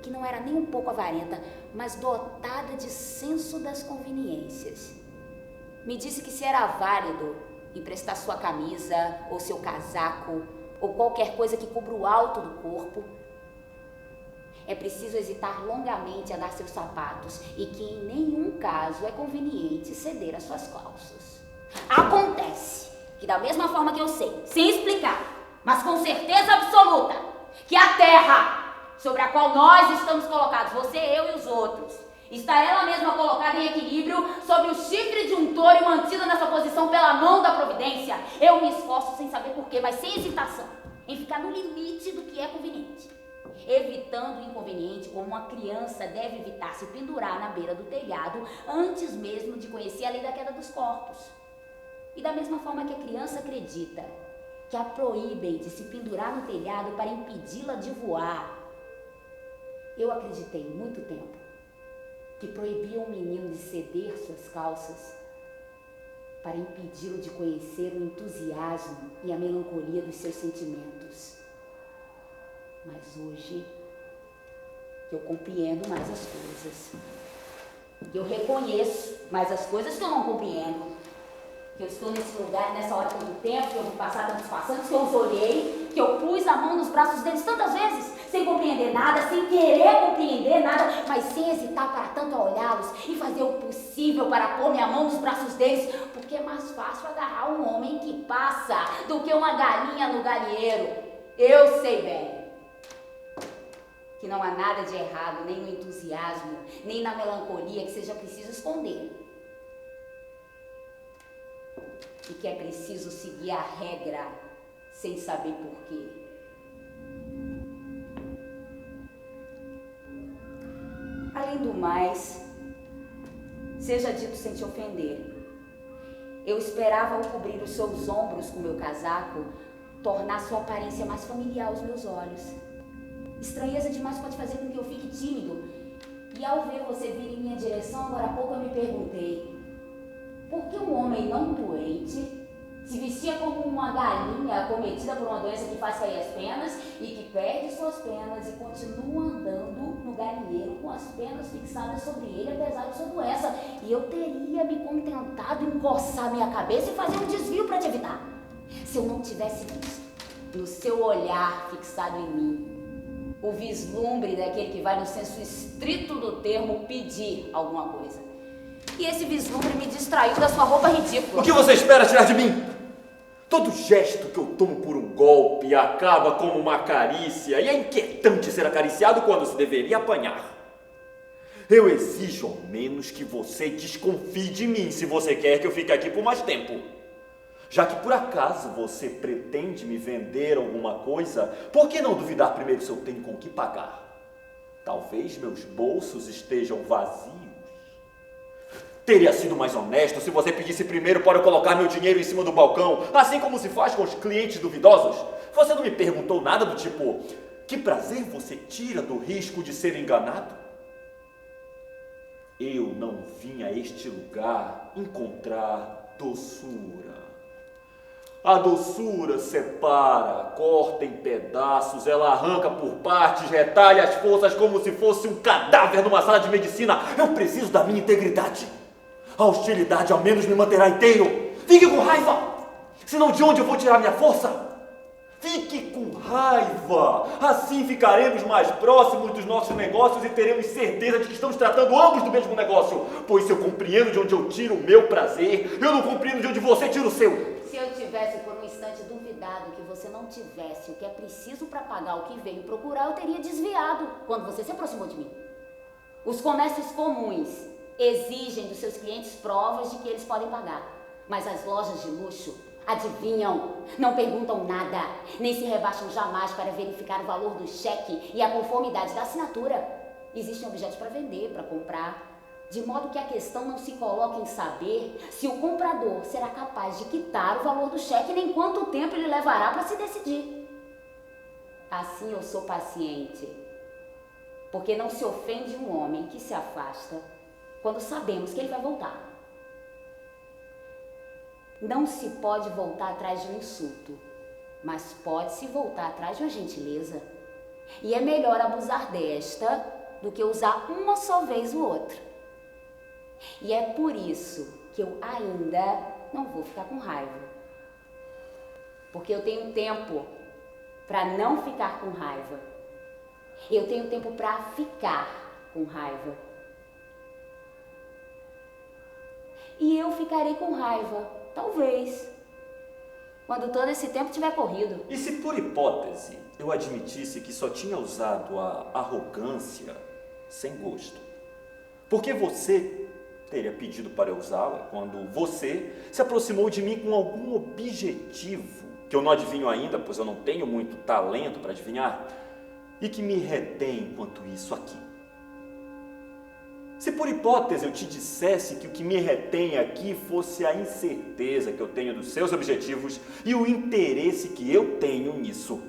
que não era nem um pouco avarenta, mas dotada de senso das conveniências, me disse que se era válido emprestar sua camisa ou seu casaco ou qualquer coisa que cubra o alto do corpo, é preciso hesitar longamente a dar seus sapatos e que em nenhum caso é conveniente ceder as suas calças. Acontece que da mesma forma que eu sei, sem explicar, mas com certeza absoluta, que a terra sobre a qual nós estamos colocados, você, eu e os outros, está ela mesma colocada em equilíbrio sobre o chifre de um touro e mantida nessa posição pela mão da providência, eu me esforço sem saber porquê, mas sem hesitação, em ficar no limite do que é conveniente. Evitando o inconveniente como uma criança deve evitar se pendurar na beira do telhado antes mesmo de conhecer a lei da queda dos corpos. E da mesma forma que a criança acredita que a proíbem de se pendurar no telhado para impedi-la de voar, eu acreditei muito tempo que proibiam o menino de ceder suas calças para impedi-lo de conhecer o entusiasmo e a melancolia dos seus sentimentos. Mas hoje, que eu compreendo mais as coisas, que eu reconheço mais as coisas que eu não compreendo, que eu estou nesse lugar, nessa hora todo o tempo, que eu vi passar tantos passantes, que eu os olhei, que eu pus a mão nos braços deles tantas vezes, sem compreender nada, sem querer compreender nada, mas sem hesitar para tanto a olhá-los e fazer o possível para pôr minha mão nos braços deles, porque é mais fácil agarrar um homem que passa do que uma galinha no galinheiro. Eu sei bem que não há nada de errado, nem no entusiasmo, nem na melancolia que seja preciso esconder. E que é preciso seguir a regra sem saber porquê. Além do mais, seja dito sem te ofender, eu esperava ao cobrir os seus ombros com meu casaco, tornar sua aparência mais familiar aos meus olhos. Estranheza demais pode fazer com que eu fique tímido. E ao ver você vir em minha direção, agora há pouco eu me perguntei: por que um homem não doente Se vestia como uma galinha acometida por uma doença que faz cair as penas e que perde suas penas e continua andando no galinheiro com as penas fixadas sobre ele apesar de sua doença. E eu teria me contentado em coçar minha cabeça e fazer um desvio para te evitar. Se eu não tivesse visto no seu olhar fixado em mim o vislumbre daquele que vai no senso estrito do termo pedir alguma coisa. E esse vislumbre me distraiu da sua roupa ridícula. O que você espera tirar de mim? Todo gesto que eu tomo por um golpe acaba como uma carícia, e é inquietante ser acariciado quando se deveria apanhar. Eu exijo ao menos que você desconfie de mim se você quer que eu fique aqui por mais tempo. Já que por acaso você pretende me vender alguma coisa, por que não duvidar primeiro se eu tenho com o que pagar? Talvez meus bolsos estejam vazios. Teria sido mais honesto se você pedisse primeiro para eu colocar meu dinheiro em cima do balcão, assim como se faz com os clientes duvidosos. Você não me perguntou nada do tipo, que prazer você tira do risco de ser enganado? Eu não vim a este lugar encontrar doçura. A doçura separa, corta em pedaços, ela arranca por partes, retalha as forças como se fosse um cadáver numa sala de medicina. Eu preciso da minha integridade. A hostilidade ao menos me manterá inteiro. Fique com raiva, senão de onde eu vou tirar minha força? Fique com raiva, assim ficaremos mais próximos dos nossos negócios e teremos certeza de que estamos tratando ambos do mesmo negócio. Pois se eu compreendo de onde eu tiro o meu prazer, eu não compreendo de onde você tira o seu. Se eu tivesse por um instante duvidado que você não tivesse o que é preciso para pagar o que veio procurar, eu teria desviado quando você se aproximou de mim. Os comércios comuns exigem dos seus clientes provas de que eles podem pagar, mas as lojas de luxo adivinham, não perguntam nada, nem se rebaixam jamais para verificar o valor do cheque e a conformidade da assinatura. Existem objetos para vender, para comprar, de modo que a questão não se coloca em saber se o comprador será capaz de quitar o valor do cheque nem quanto tempo ele levará para se decidir. Assim eu sou paciente, porque não se ofende um homem que se afasta quando sabemos que ele vai voltar. Não se pode voltar atrás de um insulto, mas pode-se voltar atrás de uma gentileza. E é melhor abusar desta do que usar uma só vez o outro. E é por isso que eu ainda não vou ficar com raiva. Porque eu tenho tempo para não ficar com raiva. Eu tenho tempo para ficar com raiva. E eu ficarei com raiva, talvez, quando todo esse tempo tiver corrido. E se por hipótese eu admitisse que só tinha usado a arrogância sem gosto? Porque você teria pedido para eu usá-la quando você se aproximou de mim com algum objetivo, que eu não adivinho ainda, pois eu não tenho muito talento para adivinhar, e que me retém enquanto isso aqui. Se por hipótese eu te dissesse que o que me retém aqui fosse a incerteza que eu tenho dos seus objetivos e o interesse que eu tenho nisso,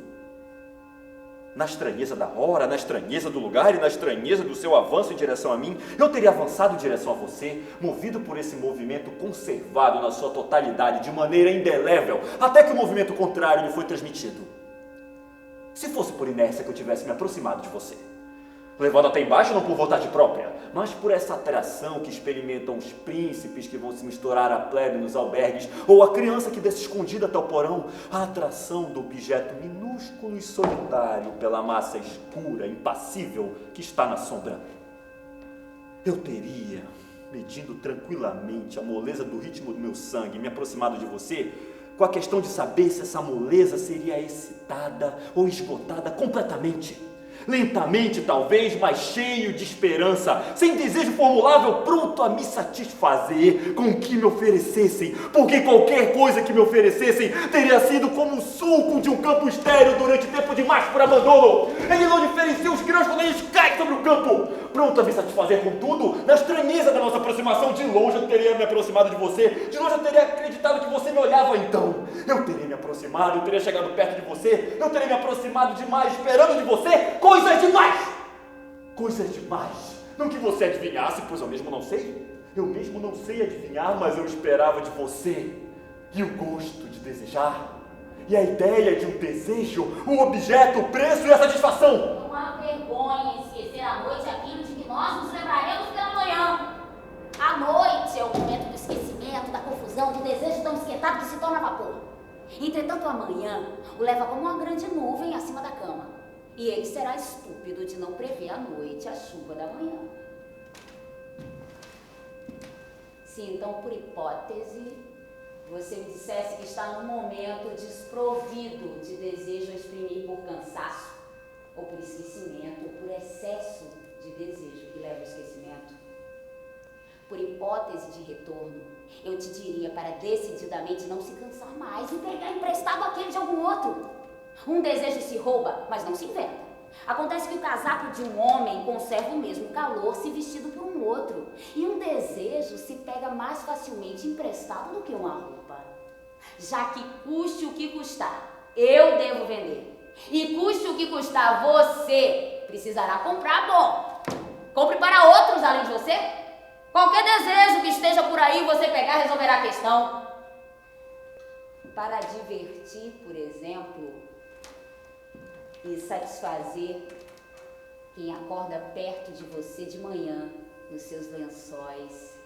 na estranheza da hora, na estranheza do lugar e na estranheza do seu avanço em direção a mim, eu teria avançado em direção a você, movido por esse movimento conservado na sua totalidade, de maneira indelével, até que o movimento contrário lhe foi transmitido. Se fosse por inércia que eu tivesse me aproximado de você, levado até embaixo não por vontade própria, mas por essa atração que experimentam os príncipes que vão se misturar à plebe nos albergues, ou a criança que desce escondida até o porão, a atração do objeto minúsculo e solitário pela massa escura, impassível, que está na sombra. Eu teria, medindo tranquilamente a moleza do ritmo do meu sangue, me aproximado de você, com a questão de saber se essa moleza seria excitada ou esgotada completamente. Lentamente, talvez, mas cheio de esperança, sem desejo formulável, pronto a me satisfazer com o que me oferecessem, porque qualquer coisa que me oferecessem teria sido como o suco de um campo estéril durante tempo demais por abandono. Ele não diferencia os grãos quando eles caem sobre o campo. Pronto a me satisfazer com tudo, na estranheza da nossa aproximação. De longe eu teria me aproximado de você, de longe eu teria acreditado que você me olhava então. Eu teria me aproximado, eu teria chegado perto de você, eu teria me aproximado demais, esperando de você coisas demais! Coisas demais! Não que você adivinhasse, pois eu mesmo não sei. Eu mesmo não sei adivinhar, mas eu esperava de você. E o gosto de desejar? E a ideia de um desejo, um objeto, o preço e a satisfação? É uma vergonha esquecer à noite aquilo de que nós nos lembraremos pela manhã. A noite é o momento do esquecimento, da confusão, do desejo tão esquentado que se torna vapor. Entretanto, amanhã o leva como uma grande nuvem acima da cama. E ele será estúpido de não prever à noite a chuva da manhã. Se então, por hipótese, você me dissesse que está num momento desprovido de desejo a exprimir por cansaço, ou por esquecimento, ou por excesso de desejo que leva ao esquecimento, por hipótese de retorno, eu te diria para decididamente não se cansar mais e pegar emprestado aquele de algum outro. Um desejo se rouba, mas não se inventa. Acontece que o casaco de um homem conserva o mesmo calor se vestido por um outro. E um desejo se pega mais facilmente emprestado do que uma roupa. Já que custe o que custar, eu devo vender. E custe o que custar, você precisará comprar bom. Compre para outros além de você. Qualquer desejo que esteja por aí, você pegar, resolverá a questão. Para divertir, por exemplo, e satisfazer quem acorda perto de você de manhã, nos seus lençóis.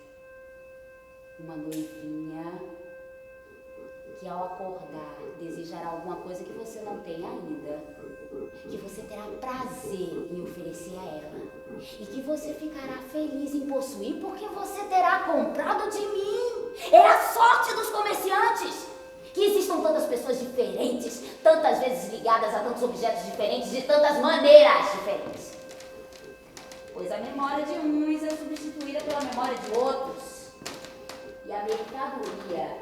Uma noivinha que ao acordar desejará alguma coisa que você não tem ainda, que você terá prazer em oferecer a ela e que você ficará feliz em possuir porque você terá comprado de mim. É a sorte dos comerciantes. Que existam tantas pessoas diferentes, tantas vezes ligadas a tantos objetos diferentes, de tantas maneiras diferentes. Pois a memória de uns é substituída pela memória de outros. E a mercadoria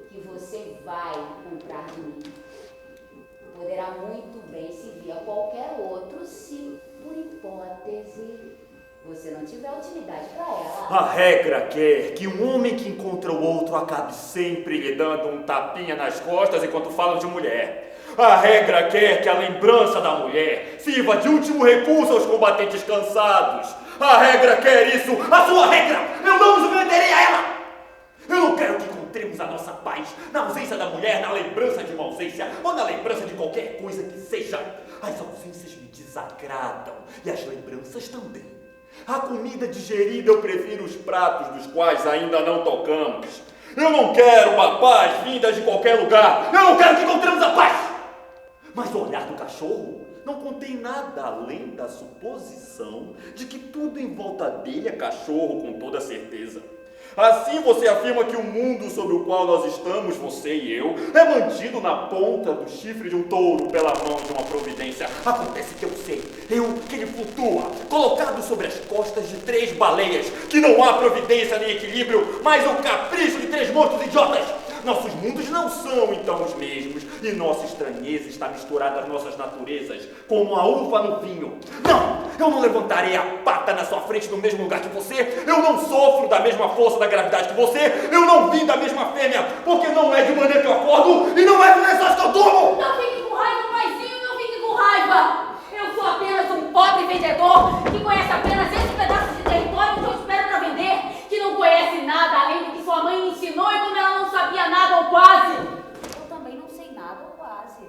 que você vai comprar de mim poderá muito bem servir a qualquer outro se, por hipótese, você não tiver utilidade para ela. A regra quer que um homem que encontra o outro acabe sempre lhe dando um tapinha nas costas enquanto fala de mulher. A regra quer que a lembrança da mulher sirva de último recurso aos combatentes cansados. A regra quer isso. A sua regra! Eu não me submeterei a ela! Eu não quero que encontremos a nossa paz na ausência da mulher, na lembrança de uma ausência ou na lembrança de qualquer coisa que seja. As ausências me desagradam e as lembranças também. A comida digerida eu prefiro os pratos dos quais ainda não tocamos. Eu não quero uma paz vinda de qualquer lugar. Eu não quero que encontremos a paz. Mas o olhar do cachorro não contém nada além da suposição de que tudo em volta dele é cachorro com toda certeza. Assim você afirma que o mundo sobre o qual nós estamos, você e eu, é mantido na ponta do chifre de um touro pela mão de uma providência. Acontece que eu sei, que ele flutua, colocado sobre as costas de 3 baleias, que não há providência nem equilíbrio, mas o capricho de 3 monstros idiotas. Nossos mundos não são então os mesmos, e nossa estranheza está misturada às nossas naturezas, como a uva no vinho. Não, eu não levantarei a pata na sua frente no mesmo lugar que você, eu não sofro da mesma força da gravidade que você, eu não vim da mesma fêmea, porque não é de maneira que eu acordo, e não é de lençóis que eu durmo! Não fique com raiva, paizinho, não fique com raiva! Eu sou apenas um pobre vendedor, que conhece apenas esse pedaço de território que eu espero para vender, que não conhece nada além do que sua mãe me ensinou e quando ela não sabia nada ou quase. Eu também não sei nada ou quase.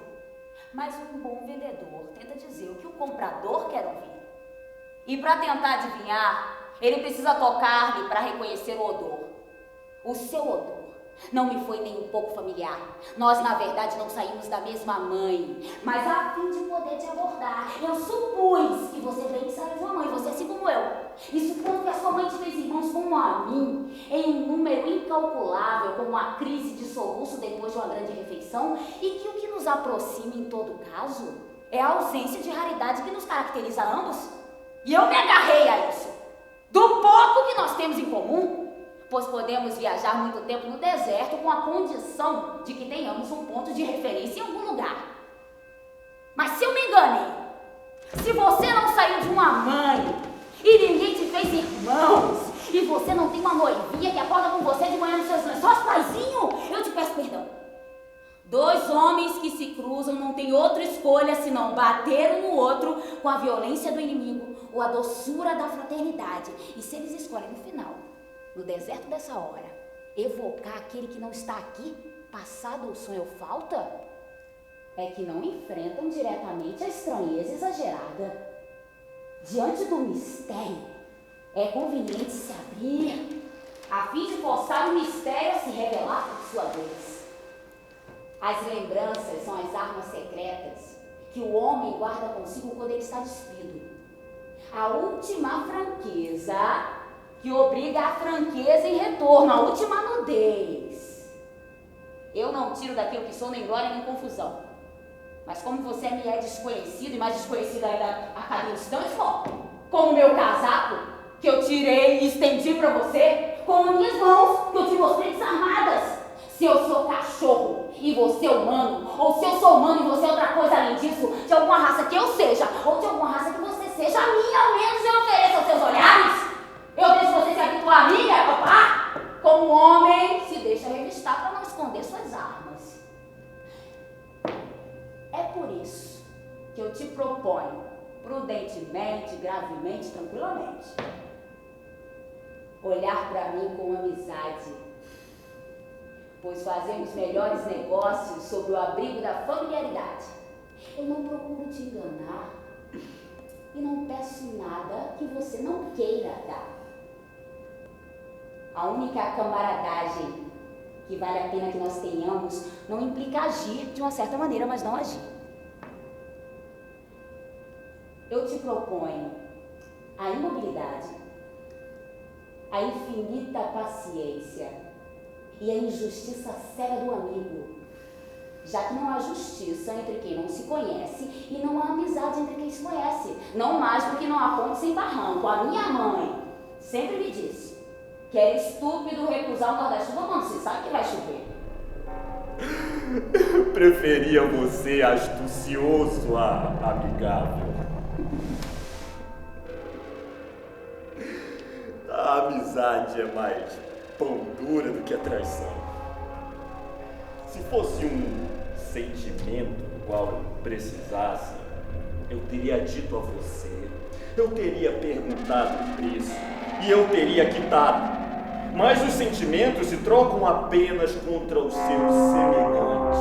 Mas um bom vendedor tenta dizer o que o comprador quer ouvir. E para tentar adivinhar, ele precisa tocar-lhe para reconhecer o odor. O seu odor não me foi nem um pouco familiar. Nós, na verdade, não saímos da mesma mãe. Mas a fim de poder te abordar, eu supus que você bem que saiu de uma mãe, você assim como eu. E supondo que a sua mãe te fez irmãos como a mim, em um número incalculável, como uma crise de soluço depois de uma grande refeição, e que o que nos aproxima em todo caso é a ausência de raridade que nos caracteriza a ambos. E eu me agarrei a isso, do pouco que nós temos em comum, pois podemos viajar muito tempo no deserto com a condição de que tenhamos um ponto de referência em algum lugar. Mas se eu me enganei, se você não saiu de uma mãe e ninguém te fez irmãos, e você não tem uma noivinha que acorda com você de manhã nos seus lençóis, paizinho, eu te peço perdão. 2 homens que se cruzam não têm outra escolha senão bater um no outro com a violência do inimigo ou a doçura da fraternidade. E se eles escolhem no final, no deserto dessa hora, evocar aquele que não está aqui, passado ou sonho falta, é que não enfrentam diretamente a estranheza exagerada. Diante do mistério, é conveniente se abrir, a fim de forçar o mistério a se revelar por sua vez. As lembranças são as armas secretas que o homem guarda consigo quando ele está despido. A última franqueza que obriga a franqueza em retorno, a última nudez. Eu não tiro daquilo que sou nem glória nem confusão. Mas como você me é desconhecido, e mais desconhecido ainda a cada instante, como o meu casaco, que eu tirei e estendi para você, como minhas mãos, que eu te mostrei desarmadas. Se eu sou cachorro e você é humano, ou se eu sou humano e você é outra coisa além disso, de alguma raça que eu seja, ou de alguma raça que você seja, a mim ao menos eu ofereço aos seus olhares. Eu deixo você se habituar a mim, papá, como um homem se deixa revistar para não esconder suas armas. É por isso que eu te proponho, prudentemente, gravemente, tranquilamente, olhar para mim com amizade, pois fazemos melhores negócios sob o abrigo da familiaridade. Eu não procuro te enganar e não peço nada que você não queira dar. A única camaradagem que vale a pena que nós tenhamos não implica agir de uma certa maneira, mas não agir. Eu te proponho a imobilidade, a infinita paciência e a injustiça cega do amigo, já que não há justiça entre quem não se conhece e não há amizade entre quem se conhece, não mais do que não há ponte sem barranco. A minha mãe sempre me disse que era estúpido recusar um guarda-chuva quando se sabe que vai chover. Preferia você astucioso a amigável. A amizade é mais pão dura do que a traição. Se fosse um sentimento do qual eu precisasse, eu teria dito a você, eu teria perguntado o preço e eu teria quitado. Mas os sentimentos se trocam apenas contra os seus semelhantes.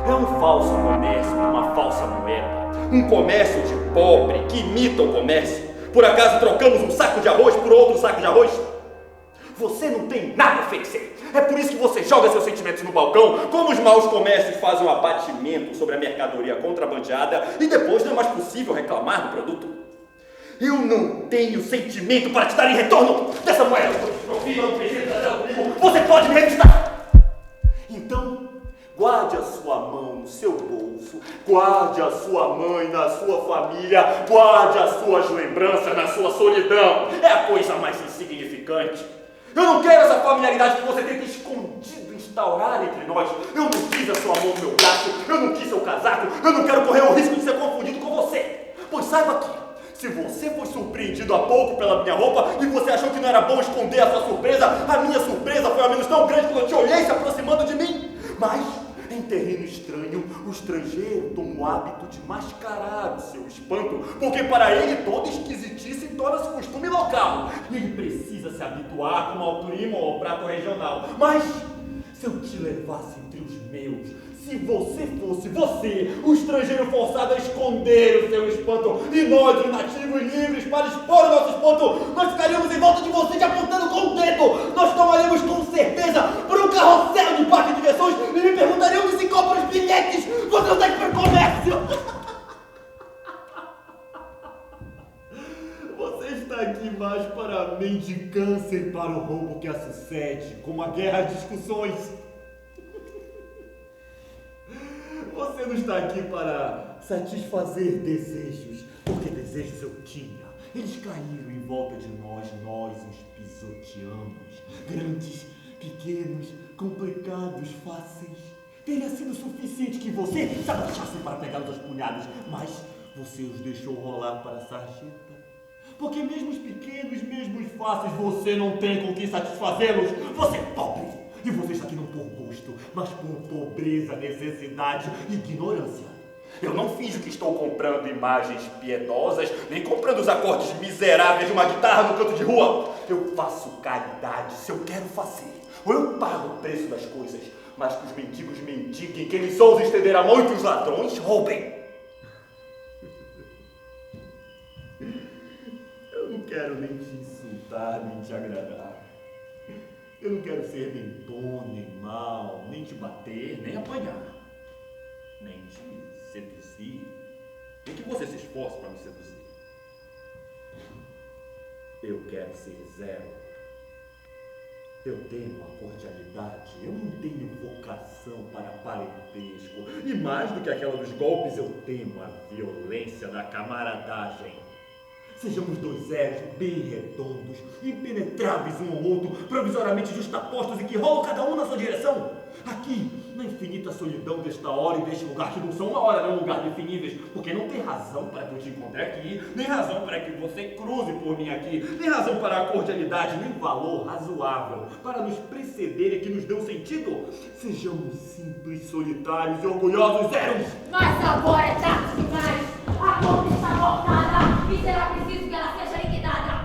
É um falso comércio, uma falsa moeda. Um comércio de pobre que imita o comércio. Por acaso trocamos um saco de arroz por outro saco de arroz? Você não tem nada a oferecer. É por isso que você joga seus sentimentos no balcão, como os maus comércios fazem um abatimento sobre a mercadoria contrabandeada e depois não é mais possível reclamar do produto. Eu não tenho sentimento para te dar em retorno dessa moeda. Você pode me revistar. Então, guarde a sua mão no seu bolso, guarde a sua mãe na sua família, guarde as suas lembranças na sua solidão. É a coisa mais insignificante. Eu não quero essa familiaridade que você tenta escondido instaurar entre nós. Eu não quis a sua mão no meu braço, eu não quis seu casaco, eu não quero correr o risco de ser confundido com você. Pois saiba que, se você foi surpreendido há pouco pela minha roupa e você achou que não era bom esconder a sua surpresa, a minha surpresa foi ao menos tão grande quando eu te olhei se aproximando de mim. Mas, em terreno estranho, o estrangeiro toma o hábito de mascarar o seu espanto, porque para ele toda esquisitice torna-se costume local. E ele precisa se habituar com ao clima ou ao prato regional. Mas, se eu te levasse entre os meus, se você fosse você, o estrangeiro forçado a esconder o seu espanto, e nós, os nativos livres, para expor o nosso espanto, nós ficaríamos em volta de você te apontando com o dedo. Nós tomaríamos com certeza por um carrossel de parque de diversões e me perguntaríamos se compra os bilhetes. Você não tem que ir para o comércio. Você está aqui mais para a mendicância e para o roubo que a sucede, como a guerra de discussões. Você não está aqui para satisfazer desejos, porque desejos eu tinha. Eles caíram em volta de nós os pisoteamos. Grandes, pequenos, complicados, fáceis. Teria sido suficiente que você se abaixasse para pegá-los aos punhados, mas você os deixou rolar para a sarjeta. Porque mesmo os pequenos, mesmo os fáceis, você não tem com que satisfazê-los. Você é pobre. E você está aqui não por gosto, mas por pobreza, necessidade e ignorância. Eu não finjo que estou comprando imagens piedosas, nem comprando os acordes miseráveis de uma guitarra no canto de rua. Eu faço caridade se eu quero fazer, Ou eu pago o preço das coisas, mas que os mendigos mendiguem, que eles ousem estender a mão e que os ladrões roubem. Eu não quero nem te insultar, nem te agradar. Eu não quero ser nem bom, nem mal, nem te bater, nem apanhar, nem te seduzir, nem que você se esforce para me seduzir. Eu quero ser zero. Eu temo a cordialidade, eu não tenho vocação para parentesco. E mais do que aquela dos golpes, eu temo a violência da camaradagem. Sejamos dois zeros bem redondos, impenetráveis um ao outro, provisoriamente justapostos e que rolam cada um na sua direção. Aqui, na infinita solidão desta hora e deste lugar, que não são uma hora nem um lugar definíveis, porque não tem razão para que eu te encontre aqui, nem razão para que você cruze por mim aqui, nem razão para a cordialidade, nem valor razoável para nos preceder e que nos dê um sentido. Sejamos simples, solitários e orgulhosos zeros. Mas agora é tarde demais. A conta está cortada e será preciso que ela seja liquidada.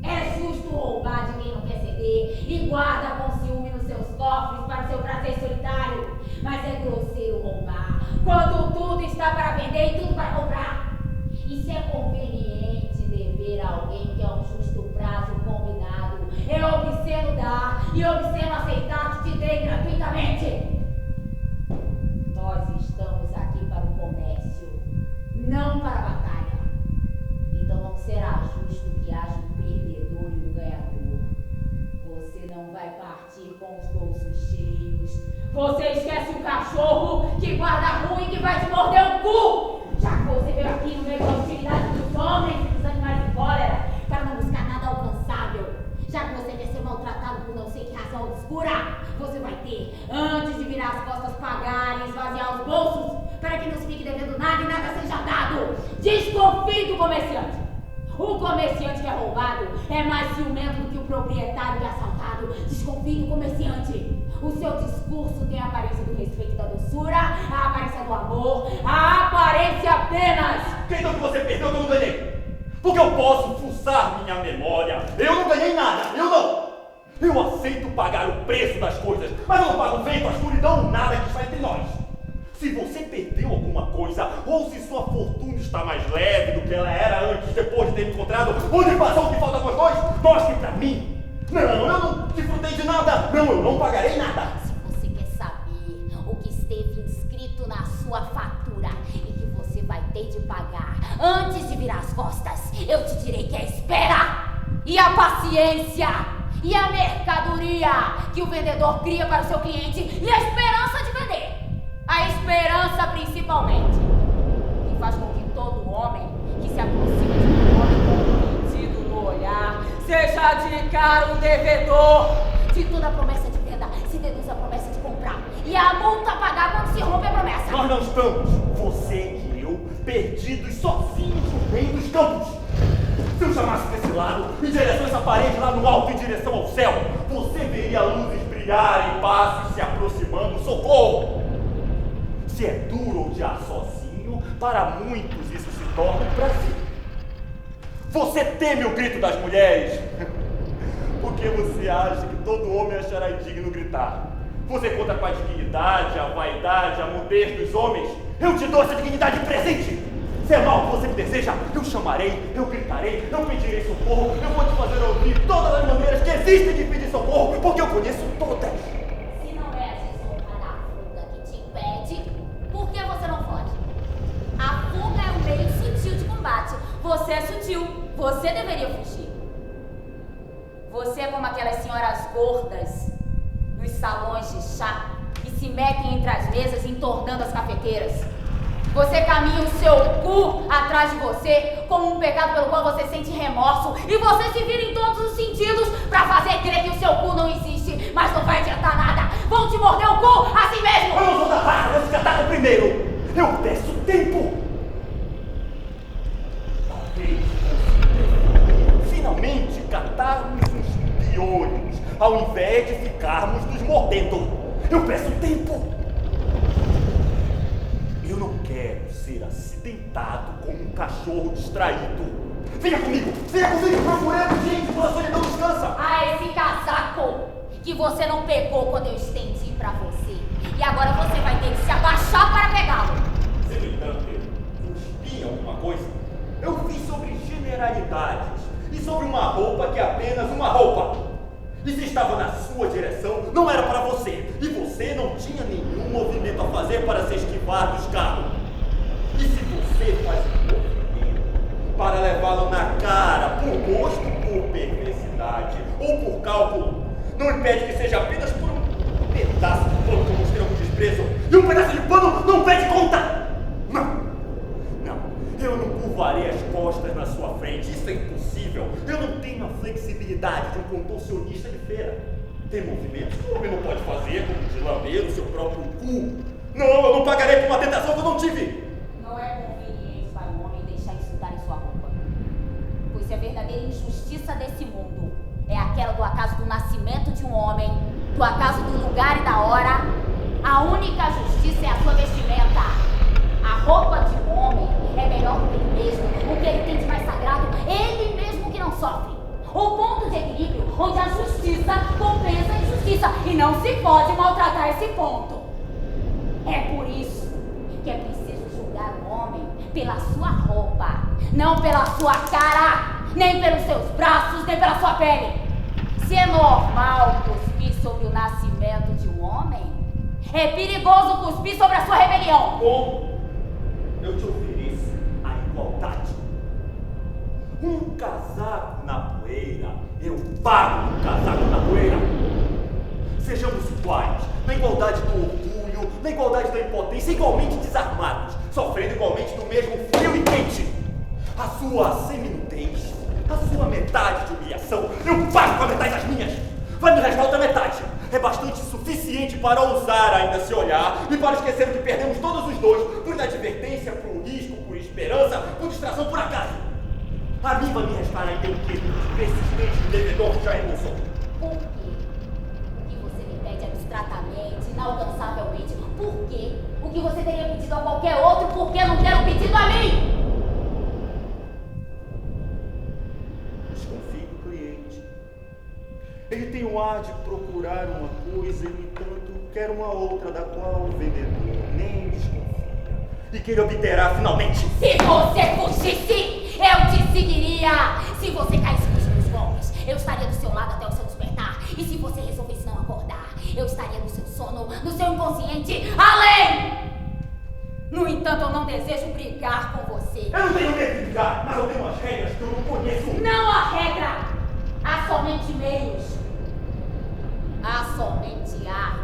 É justo roubar de quem não quer ceder e guarda com ciúme nos seus cofres para o seu prazer solitário. Mas é grosseiro roubar quando tudo está para vender e tudo para comprar. E se é conveniente dever a alguém que é um justo prazo combinado, é obsceno dar e obsceno aceitar que te dê gratuitamente. Nós estamos aqui para o comércio, não para a batalha. Então não será justo que haja um perdedor e um ganhador. Você não vai partir com os bolsos cheios. Você esquece o cachorro que guarda a rua e que vai te morder o cu. Já que você veio aqui no meio da hostilidade dos homens e dos animais de cólera para não buscar nada alcançável. Já que você quer ser maltratado por não sei que razão obscura, você vai ter, antes de virar as costas, pagar e esvaziar os bolsos para que não se fique devendo nada e nada seja dado. Desconfie do comerciante. O comerciante que é roubado é mais ciumento do que o proprietário que é assaltado. Desconfie do comerciante. O seu discurso tem a aparência do respeito e da doçura, a aparência do amor, a aparência apenas. Então que você perdeu, eu não ganhei. Porque eu posso fuçar minha memória. Eu não ganhei nada, eu não. Eu aceito pagar o preço das coisas, mas eu não pago o vento, a escuridão, nada que está entre nós. Se você perdeu alguma coisa, ou se sua fortuna está mais leve do que ela era antes, depois de ter me encontrado, onde passou o que falta com nós, mostre pra mim. Não, eu não desfrutei de nada. Não, eu não pagarei nada. Se você quer saber o que esteve inscrito na sua fatura e que você vai ter de pagar antes de virar as costas, eu te direi que é a espera e a paciência e a mercadoria que o vendedor cria para o seu cliente e a esperança de vender. A esperança, principalmente, que faz com que todo homem que se aproxima de um homem comprometido no olhar seja de cara um devedor. De toda promessa de venda se deduz a promessa de comprar e a multa a pagar quando se rompe a promessa. Nós não estamos, você e eu, perdidos sozinhos no meio dos campos. Se eu chamasse desse lado, em direção a essa parede lá no alto, em direção ao céu, você veria luzes brilhar e passos se aproximando, socorro! Se é duro odiar sozinho, para muitos isso se torna um prazer. Você teme o grito das mulheres, porque você acha que todo homem achará indigno gritar. Você conta com a dignidade, a vaidade, a mudez dos homens. Eu te dou essa dignidade de presente. Se é mal que você me deseja, eu chamarei, eu gritarei, eu pedirei socorro, eu vou te fazer ouvir todas as maneiras que existem de pedir socorro, porque eu conheço todas. Se não é a desonra da fuga que te impede, por que você não foge? A fuga é um meio sutil de combate. Você é sutil, você deveria fugir. Você é como aquelas senhoras gordas nos salões de chá que se metem entre as mesas entornando as cafeteiras. Você caminha o seu cu atrás de você como um pecado pelo qual você sente remorso e você se vira em todos os sentidos pra fazer crer que o seu cu não existe, mas não vai adiantar nada. Vão te morder o cu assim mesmo. Eu não sou da raça, eu escataco primeiro. Eu peço tempo. Talvez finalmente catarmos uns piolhos ao invés de ficarmos nos mordendo. Eu peço tempo. Eu não quero ser acidentado como um cachorro distraído. Venha comigo, procurando gente pela solidão descansa. Ah, esse casaco que você não pegou quando eu estendi pra você. E agora você vai ter que se abaixar para pegá-lo. Se, no entanto, eu cuspi em alguma coisa, eu fiz sobre generalidades e sobre uma roupa que é apenas uma roupa. E se estava na sua direção, não era para você. E você não tinha nenhum movimento a fazer para se esquivar dos carros. E se você faz um movimento para levá-lo na cara, por gosto, por perversidade ou por cálculo, não impede que seja apenas por um pedaço de pano que eu mostrei com desprezo. E um pedaço de pano não pede conta! Não! Eu não curvarei as costas na sua frente, isso é impossível. Eu não tenho a flexibilidade de um contorcionista de feira. Tem movimentos que o homem não pode fazer, como de lamber o seu próprio cu. Não, eu não pagarei por uma tentação que eu não tive. Não é conveniente para o homem deixar isso dar em sua roupa. Pois se a verdadeira injustiça desse mundo é aquela do acaso do nascimento de um homem, do acaso do lugar e da hora, a única justiça é a sua vestimenta. A roupa de um homem é melhor do que ele mesmo, o que ele tem de mais sagrado, ele mesmo que não sofre. O ponto de equilíbrio onde a justiça compensa a injustiça, e não se pode maltratar esse ponto. É por isso que é preciso julgar o homem pela sua roupa, não pela sua cara, nem pelos seus braços, nem pela sua pele. Se é normal cuspir sobre o nascimento de um homem, é perigoso cuspir sobre a sua rebelião. Bom, eu te ofereço a igualdade. Um casaco na poeira, eu pago um casaco na poeira. Sejamos iguais, na igualdade do orgulho, na igualdade da impotência, igualmente desarmados, sofrendo igualmente do mesmo frio e quente. A sua seminudez, a sua metade de humilhação, eu pago com a metade das minhas. Vai me restar outra metade. É bastante suficiente para ousar ainda se olhar e para esquecer o que perdemos todos os dois, por inadvertência, por risco, por esperança, por distração, por acaso. A mim vai me restar ainda o que persistente devedor já embolsou. Por quê? O que você me pede abstratamente, inalcançavelmente? Por quê? O que você teria pedido a qualquer outro, por que não ter pedido a mim? Desconfie do cliente. Ele tem o ar de procurar uma coisa e, no entanto, quer uma outra da qual o vendedor nem desconfia. E que ele obterá finalmente. Se você fugisse, eu te seguiria. Se você caísse nos meus golpes, eu estaria do seu lado até o seu despertar. E se você resolvesse não acordar, eu estaria no seu sono, no seu inconsciente, além. No entanto, eu não desejo brigar com você. Eu não tenho medo de brigar, mas eu tenho umas regras que eu não conheço. Não há regra. Há somente meios. Há somente armas.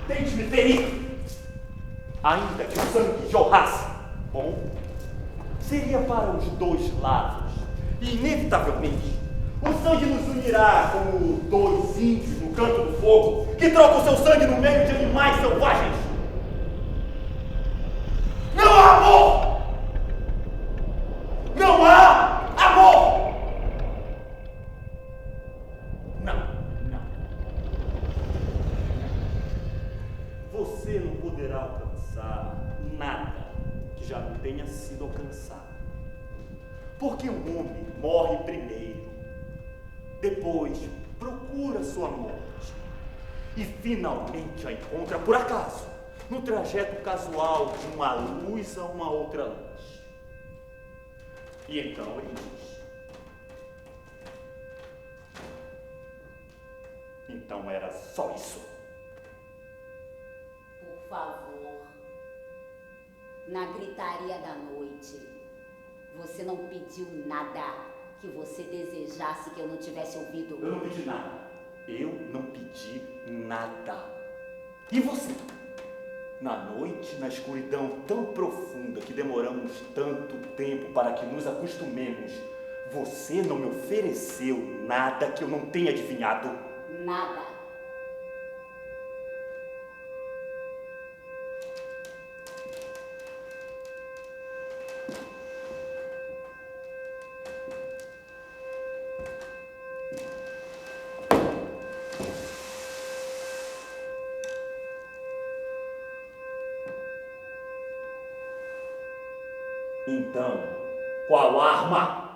Tente-me ferir, ainda que o sangue jorrasse. Bom, seria para os dois lados, e inevitavelmente o sangue nos unirá como dois índios no canto do fogo, que trocam seu sangue no meio de animais selvagens. Não há amor! Não há amor! Não. Você não poderá alcançar nada que já não tenha sido alcançado. Porque o homem morre primeiro, depois procura sua morte e finalmente a encontra por acaso, no trajeto casual de uma luz a uma outra luz. E então ele diz: então era só isso. Por favor, na gritaria da noite, você não pediu nada que você desejasse que eu não tivesse ouvido. Eu não pedi nada. Eu não pedi nada. E você? Na noite, na escuridão tão profunda que demoramos tanto tempo para que nos acostumemos, Você não me ofereceu nada que eu não tenha adivinhado. Nada. Então, qual arma?